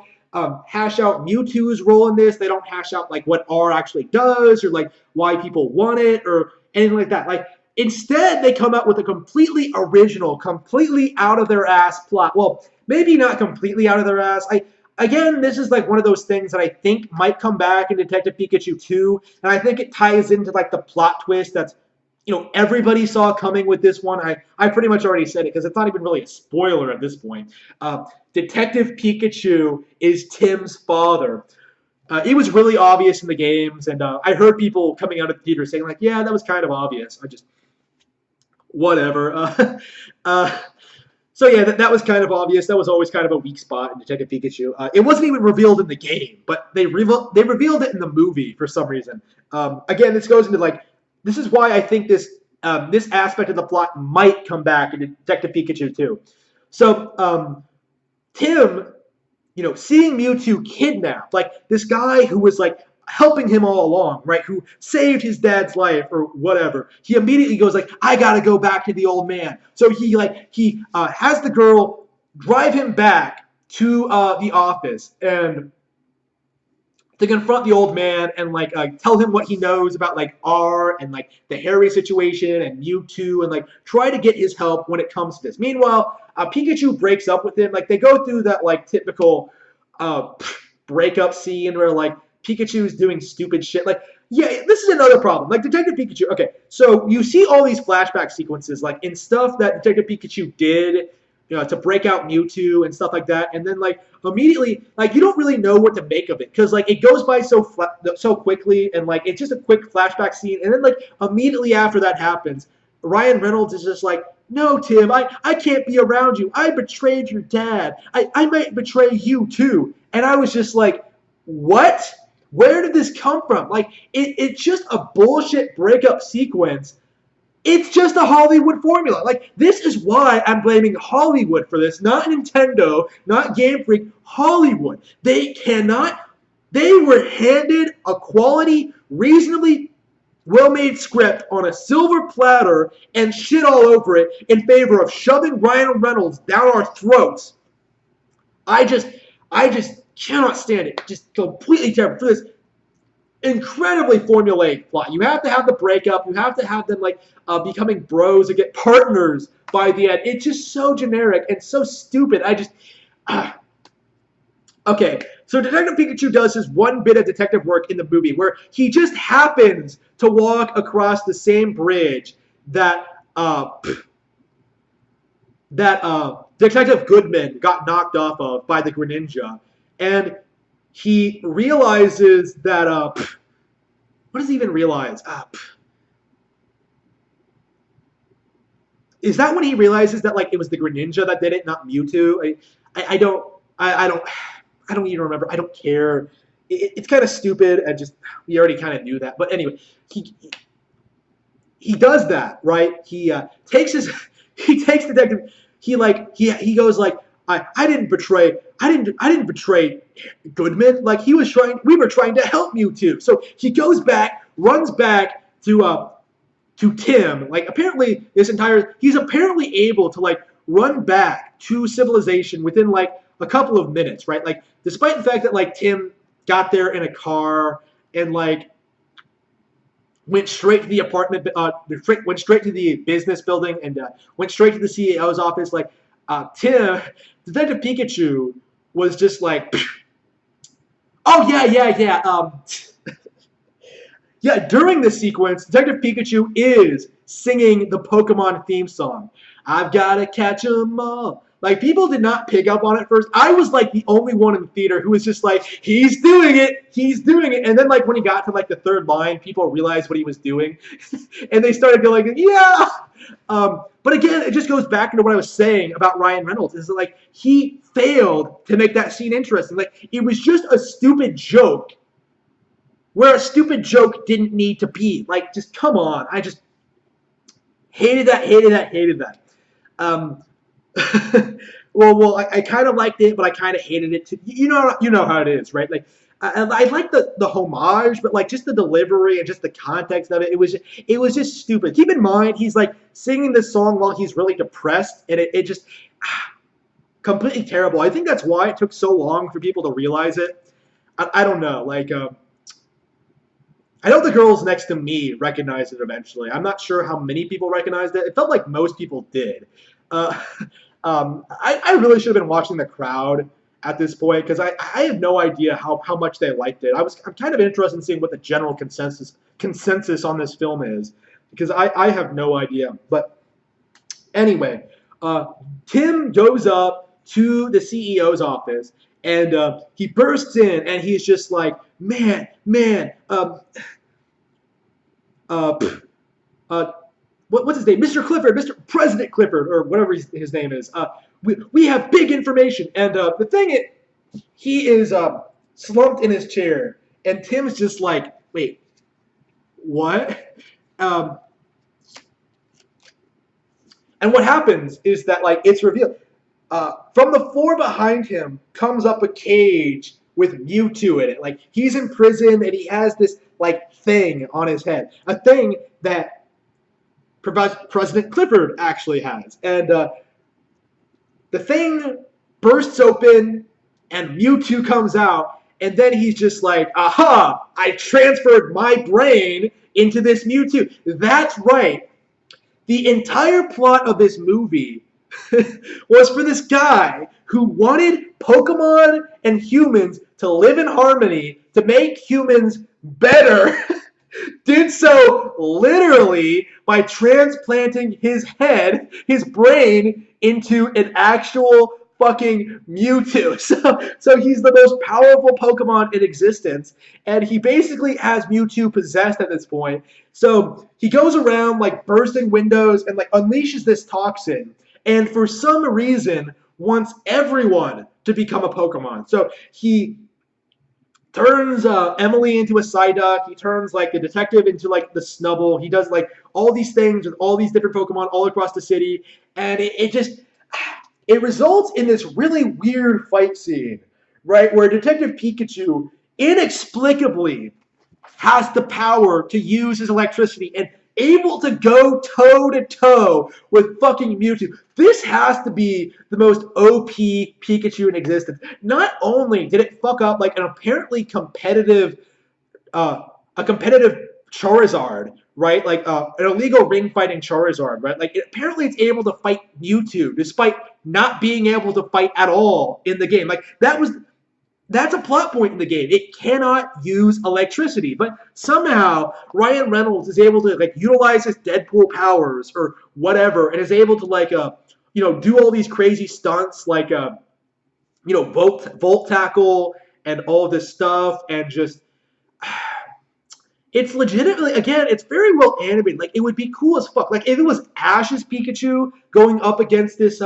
hash out Mewtwo's role in this. They don't hash out like what R actually does or like why people want it or anything like that. Like instead, they come out with a completely original, completely out of their ass plot. Well, maybe not completely out of their ass. Again, this is like one of those things that I think might come back in Detective Pikachu 2, and I think it ties into like the plot twist that's, you know, everybody saw coming with this one. I pretty much already said it because it's not even really a spoiler at this point. Detective Pikachu is Tim's father. It was really obvious in the games, and I heard people coming out of the theater saying like, yeah, that was kind of obvious. Whatever. So yeah, that was kind of obvious. That was always kind of a weak spot in Detective Pikachu. It wasn't even revealed in the game, but they revealed it in the movie for some reason. Again, this goes into like, this is why I think this aspect of the plot might come back in Detective Pikachu 2. So Tim, you know, seeing Mewtwo kidnapped, like this guy who was like helping him all along, right, who saved his dad's life or whatever, he immediately goes like, I gotta go back to the old man. So he has the girl drive him back to the office and to confront the old man and like tell him what he knows about like R and like the Harry situation and Mewtwo and like try to get his help when it comes to this. Meanwhile, Pikachu breaks up with him. Like they go through that like typical breakup scene where like Pikachu's doing stupid shit. Like, yeah, this is another problem. Like Detective Pikachu. Okay, so you see all these flashback sequences, like in stuff that Detective Pikachu did, you know, to break out Mewtwo and stuff like that, and then like immediately, like you don't really know what to make of it because like it goes by so quickly, and like it's just a quick flashback scene, and then like immediately after that happens, Ryan Reynolds is just like, no, Tim, I can't be around you. I betrayed your dad. I might betray you too. And I was just like, what? Where did this come from? Like, it's just a bullshit breakup sequence It's just a Hollywood formula. Like, this is why I'm blaming Hollywood for this, not Nintendo, not Game Freak, Hollywood. They cannot, they were handed a quality, reasonably well-made script on a silver platter and shit all over it in favor of shoving Ryan Reynolds down our throats. I just, I just cannot stand it. Just completely terrible for this incredibly formulaic plot. You have to have the breakup. You have to have them like becoming bros and get partners by the end. It's just so generic and so stupid. I just okay. So Detective Pikachu does his one bit of detective work in the movie where he just happens to walk across the same bridge that Detective Goodman got knocked off of by the Greninja, and he realizes that what does he even realize? Is that when he realizes that like it was the Greninja that did it, not Mewtwo? I don't even remember. I don't care. It's kind of stupid and just we already kind of knew that. But anyway, he he does that, right? He takes his he takes detective. He goes like I didn't betray I didn't betray Goodman. Like he was trying we were trying to help Mewtwo. So he goes back, runs back to Tim. Like apparently this entire he's apparently able to like run back to civilization within like a couple of minutes, right? Like despite the fact that like Tim got there in a car and like went straight to the apartment, went straight to the business building, and went straight to the CEO's office. Like Tim, Detective Pikachu was just like, oh yeah, yeah, yeah. Yeah, during this sequence, Detective Pikachu is singing the Pokemon theme song. I've gotta catch 'em all. Like people did not pick up on it first. I was like the only one in the theater who was just like, he's doing it, he's doing it. And then like when he got to like the third line, people realized what he was doing, and they started going like, yeah. But again, it just goes back into what I was saying about Ryan Reynolds. Is that like he failed to make that scene interesting. Like it was just a stupid joke where a stupid joke didn't need to be. Like, just come on. I just hated that, hated that, hated that. Um, I kind of liked it, but I kind of hated it too. You know how it is, right? Like, I like the homage, but like just the delivery and just the context of it, it was just stupid. Keep in mind, he's like singing this song while he's really depressed, and it just completely terrible. I think that's why it took so long for people to realize it. I don't know, like. I know the girls next to me recognized it eventually. I'm not sure how many people recognized it. It felt like most people did. Uh, I really should have been watching the crowd at this point because I have no idea how much they liked it. I'm kind of interested in seeing what the general consensus on this film is because I have no idea. But anyway, Tim goes up to the CEO's office and he bursts in and he's just like, man, uh, uh, what's his name? Mr. Clifford, Mr. President Clifford, or whatever his name is. We have big information, and the thing is, he is slumped in his chair, and Tim's just like, wait, what? Um, and what happens is that like it's revealed from the floor behind him comes up a cage with Mewtwo in it. Like he's in prison and he has this like thing on his head, a thing that President Clifford actually has, and the thing bursts open and Mewtwo comes out, and then he's just like, aha! I transferred my brain into this Mewtwo. That's right. The entire plot of this movie was for this guy who wanted Pokemon and humans to live in harmony, to make humans better, did so literally by transplanting his head, his brain, into an actual fucking Mewtwo. So he's the most powerful Pokemon in existence, and he basically has Mewtwo possessed at this point. So he goes around like bursting windows and like unleashes this toxin, and for some reason wants everyone to become a Pokemon. So turns Emily into a Psyduck. He turns like the detective into like the Snubble. He does like all these things with all these different Pokemon all across the city, and it just it results in this really weird fight scene, right, where Detective Pikachu inexplicably has the power to use his electricity and able to go toe to toe with fucking Mewtwo. This has to be the most OP Pikachu in existence. Not only did it fuck up like an apparently competitive, uh, a competitive Charizard, right? Like an illegal ring fighting Charizard, right? Like apparently it's able to fight Mewtwo despite not being able to fight at all in the game. Like that's a plot point in the game. It cannot use electricity, but somehow Ryan Reynolds is able to like utilize his Deadpool powers or whatever, and is able to like do all these crazy stunts like volt tackle and all of this stuff, and just it's legitimately, again, it's very well animated. Like it would be cool as fuck. Like if it was Ash's Pikachu going up against this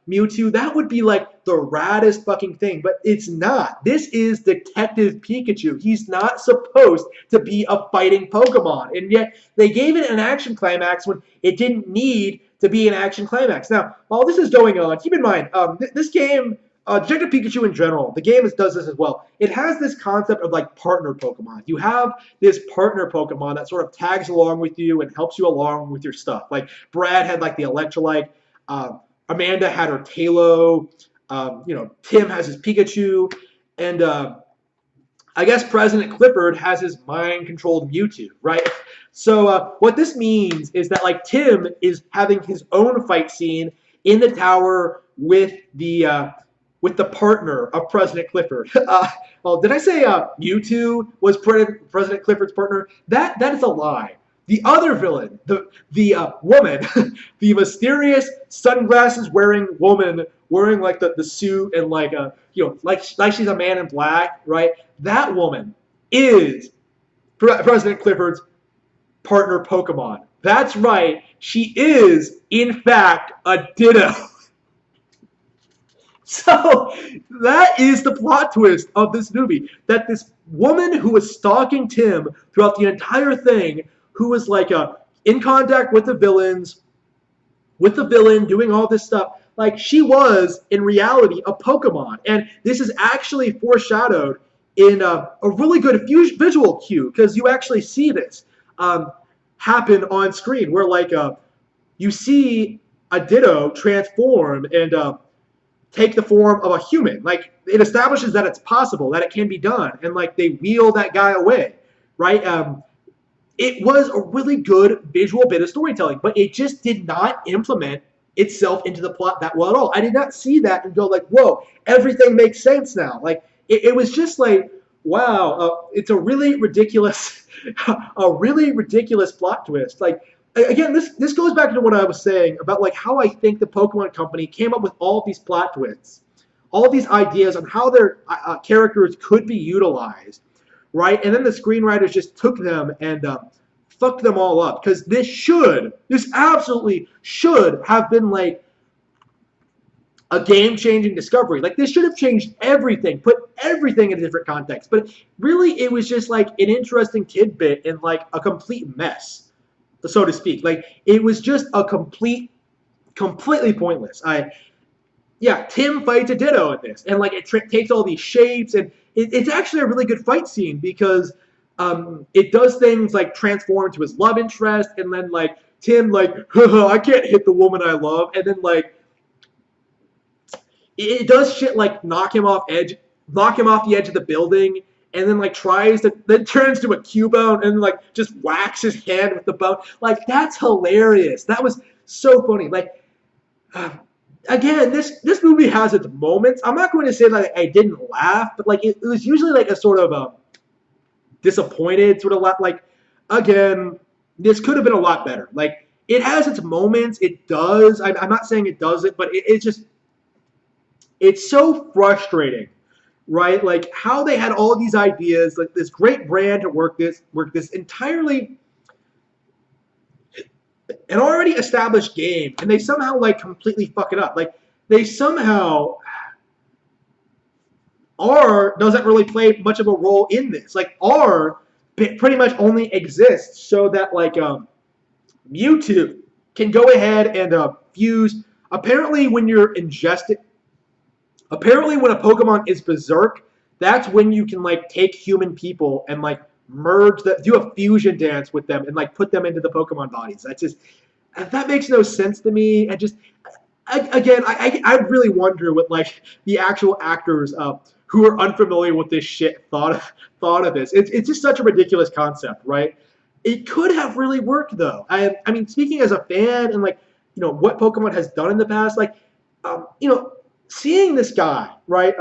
Mewtwo, that would be like the raddest fucking thing. But it's not. This is Detective Pikachu. He's not supposed to be a fighting Pokemon, and yet they gave it an action climax when it didn't need to be an action climax. Now, while this is going on, keep in mind this game. Detective Pikachu in general, the game does this as well. It has this concept of like partner Pokemon. You have this partner Pokemon that sort of tags along with you and helps you along with your stuff. Like Brad had like the Electrolyte, Amanda had her Talo, Tim has his Pikachu, and I guess President Clifford has his mind-controlled Mewtwo, right? So what this means is that like Tim is having his own fight scene in the tower with the partner of President Clifford. Well, did I say Mewtwo was President Clifford's partner? That is a lie. The other villain, the woman, the mysterious sunglasses wearing woman wearing like the suit and like like she's a man in black, right? That woman is President Clifford's partner Pokemon. That's right. She is in fact a Ditto. So that is the plot twist of this movie. That this woman who was stalking Tim throughout the entire thing, who was like in contact with the villain, doing all this stuff, like she was in reality a Pokemon. And this is actually foreshadowed in a really good visual cue because you actually see this happen on screen, where like you see a Ditto transform and take the form of a human. Like it establishes that it's possible, that it can be done, and like they wheel that guy away, right? It was a really good visual bit of storytelling, but it just did not implement itself into the plot that well at all. I did not see that and go like, whoa, everything makes sense now. Like it was just like, wow, it's a really ridiculous, a really ridiculous plot twist. Like again, this goes back to what I was saying about like how I think the Pokemon Company came up with all of these plot twists, all of these ideas on how their characters could be utilized, right? And then the screenwriters just took them and fucked them all up because this absolutely should have been like a game-changing discovery. Like this should have changed everything, put everything in a different context. But really, it was just like an interesting tidbit and like a complete mess, so to speak. Like it was just a completely pointless. Tim fights a Ditto in this, and like it takes all these shapes, and it's actually a really good fight scene because it does things like transform to his love interest, and then like Tim like I can't hit the woman I love, and then like it does shit like knock him off the edge of the building, and then like then turns to a Cubone and like just whacks his hand with the bone. Like that's hilarious. That was so funny. Like again, this movie has its moments. I'm not going to say that I didn't laugh, but like it was usually like a sort of disappointed sort of like again, this could have been a lot better. Like it has its moments. It does. I'm not saying it doesn't, but it's just it's so frustrating, right? Like how they had all these ideas, like this great brand to work this entirely an already established game, and they somehow like completely fuck it up. Like they somehow R doesn't really play much of a role in this. Like R pretty much only exists so that like Mewtwo can go ahead and fuse. Apparently, when you're ingested, apparently when a Pokemon is Berserk, that's when you can like take human people and like merge that, do a fusion dance with them and like put them into the Pokemon bodies. That's just that makes no sense to me. And just I really wonder what like the actual actors who are unfamiliar with this shit thought of this. It's just such a ridiculous concept, right? It could have really worked though. I mean, speaking as a fan and like what Pokemon has done in the past, like seeing this guy right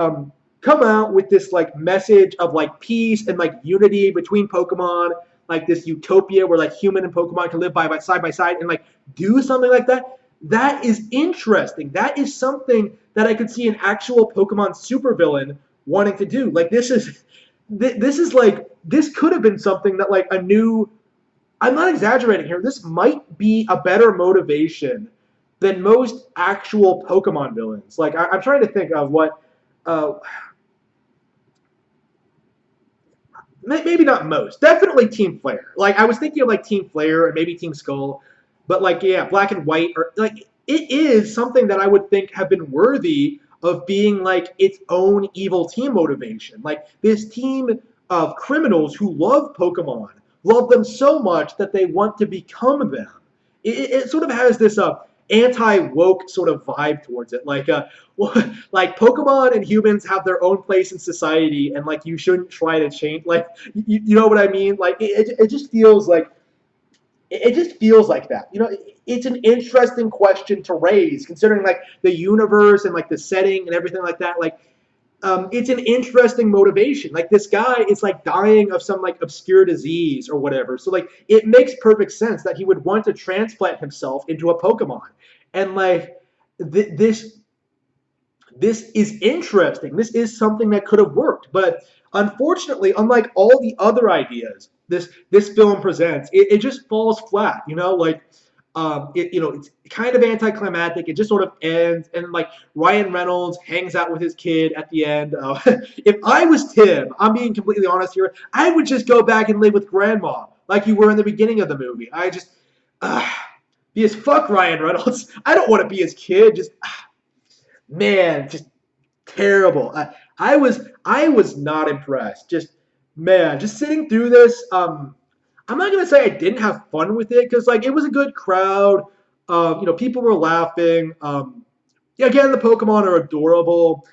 come out with this like message of like peace and like unity between Pokemon, like this utopia where like human and Pokemon can live by side and like do something like that. That is interesting. That is something that I could see an actual Pokemon supervillain wanting to do. Like this is like this could have been something that like a new. I'm not exaggerating here. This might be a better motivation than most actual Pokemon villains. Like I'm trying to think of what. Uh, Maybe not most. Definitely Team Flare. Like I was thinking of like Team Flare and maybe Team Skull, but like yeah, Black and White or like it is something that I would think have been worthy of being like its own evil team motivation. Like this team of criminals who love Pokemon, love them so much that they want to become them. It sort of has this anti-woke sort of vibe towards it. Like like Pokemon and humans have their own place in society, and like you shouldn't try to change. Like you know what I mean? Like it just feels like it just feels like that. It's an interesting question to raise, considering like the universe and like the setting and everything like that. Like it's an interesting motivation. Like this guy is like dying of some like obscure disease or whatever. So like it makes perfect sense that he would want to transplant himself into a Pokemon. And like this is interesting. This is something that could have worked, but unfortunately, unlike all the other ideas this film presents, it just falls flat. Like it's kind of anticlimactic. It just sort of ends, and like Ryan Reynolds hangs out with his kid at the end. If I was Tim, I'm being completely honest here, I would just go back and live with grandma, like you were in the beginning of the movie. I just because fuck Ryan Reynolds. I don't want to be his kid. Just man, just terrible. I was not impressed. Just man, just sitting through this. I'm not gonna say I didn't have fun with it because like it was a good crowd. People were laughing. Yeah, again, the Pokemon are adorable.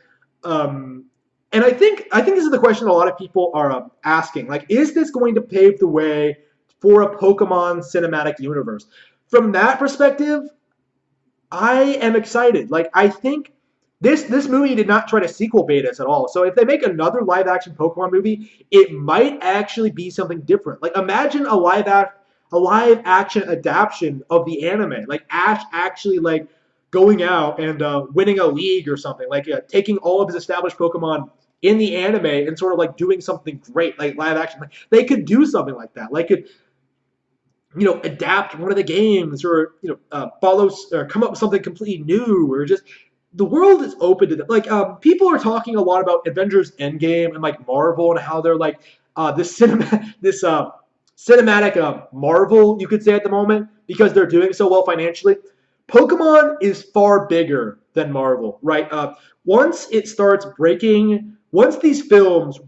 Um, and I think this is the question a lot of people are asking. Like, is this going to pave the way for a Pokemon cinematic universe? From that perspective, I am excited. Like I think this movie did not try to sequel bait us at all. So if they make another live action Pokemon movie, it might actually be something different. Like imagine a live action adaptation of the anime, like Ash actually like going out and winning a league or something, like taking all of his established Pokemon in the anime and sort of like doing something great, like live action. Like, they could do something like that. Like could adapt one of the games or follow or come up with something completely new or just the world is open to them. Like people are talking a lot about Avengers Endgame and like Marvel and how they're like this cinematic Marvel, you could say, at the moment because they're doing so well financially. Pokemon is far bigger than Marvel, right? Once these films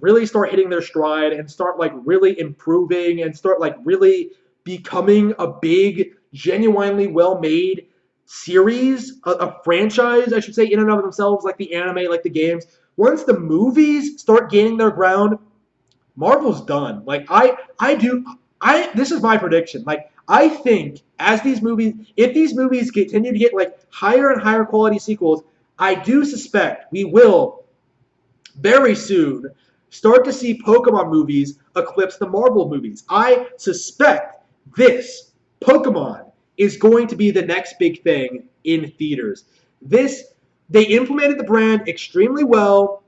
really start hitting their stride and start like really improving and start like really becoming a big, genuinely well-made series, a franchise, I should say, in and of themselves, like the anime, like the games. Once the movies start gaining their ground, Marvel's done. Like this is my prediction. Like I think if these movies continue to get like higher and higher quality sequels, I do suspect we will very soon start to see Pokemon movies eclipse the Marvel movies. I suspect this Pokemon is going to be the next big thing in theaters. They implemented the brand extremely well.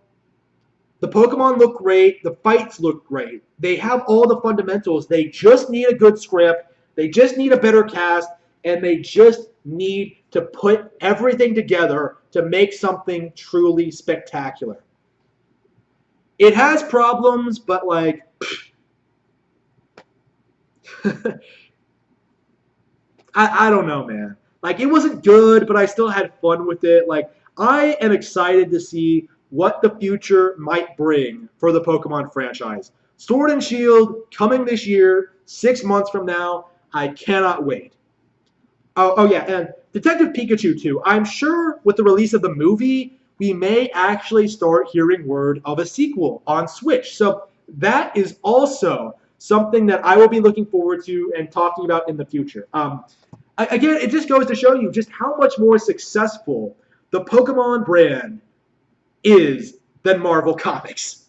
The Pokemon look great. The fights look great. They have all the fundamentals. They just need a good script. They just need a better cast. And they just need to put everything together to make something truly spectacular. It has problems, but like I don't know, man. Like it wasn't good, but I still had fun with it. Like I am excited to see what the future might bring for the Pokemon franchise. Sword and Shield coming this year, 6 months from now. I cannot wait. Oh yeah, and Detective Pikachu too. I'm sure with the release of the movie, we may actually start hearing word of a sequel on Switch. So that is also something that I will be looking forward to and talking about in the future. Again, it just goes to show you just how much more successful the Pokemon brand is than Marvel Comics.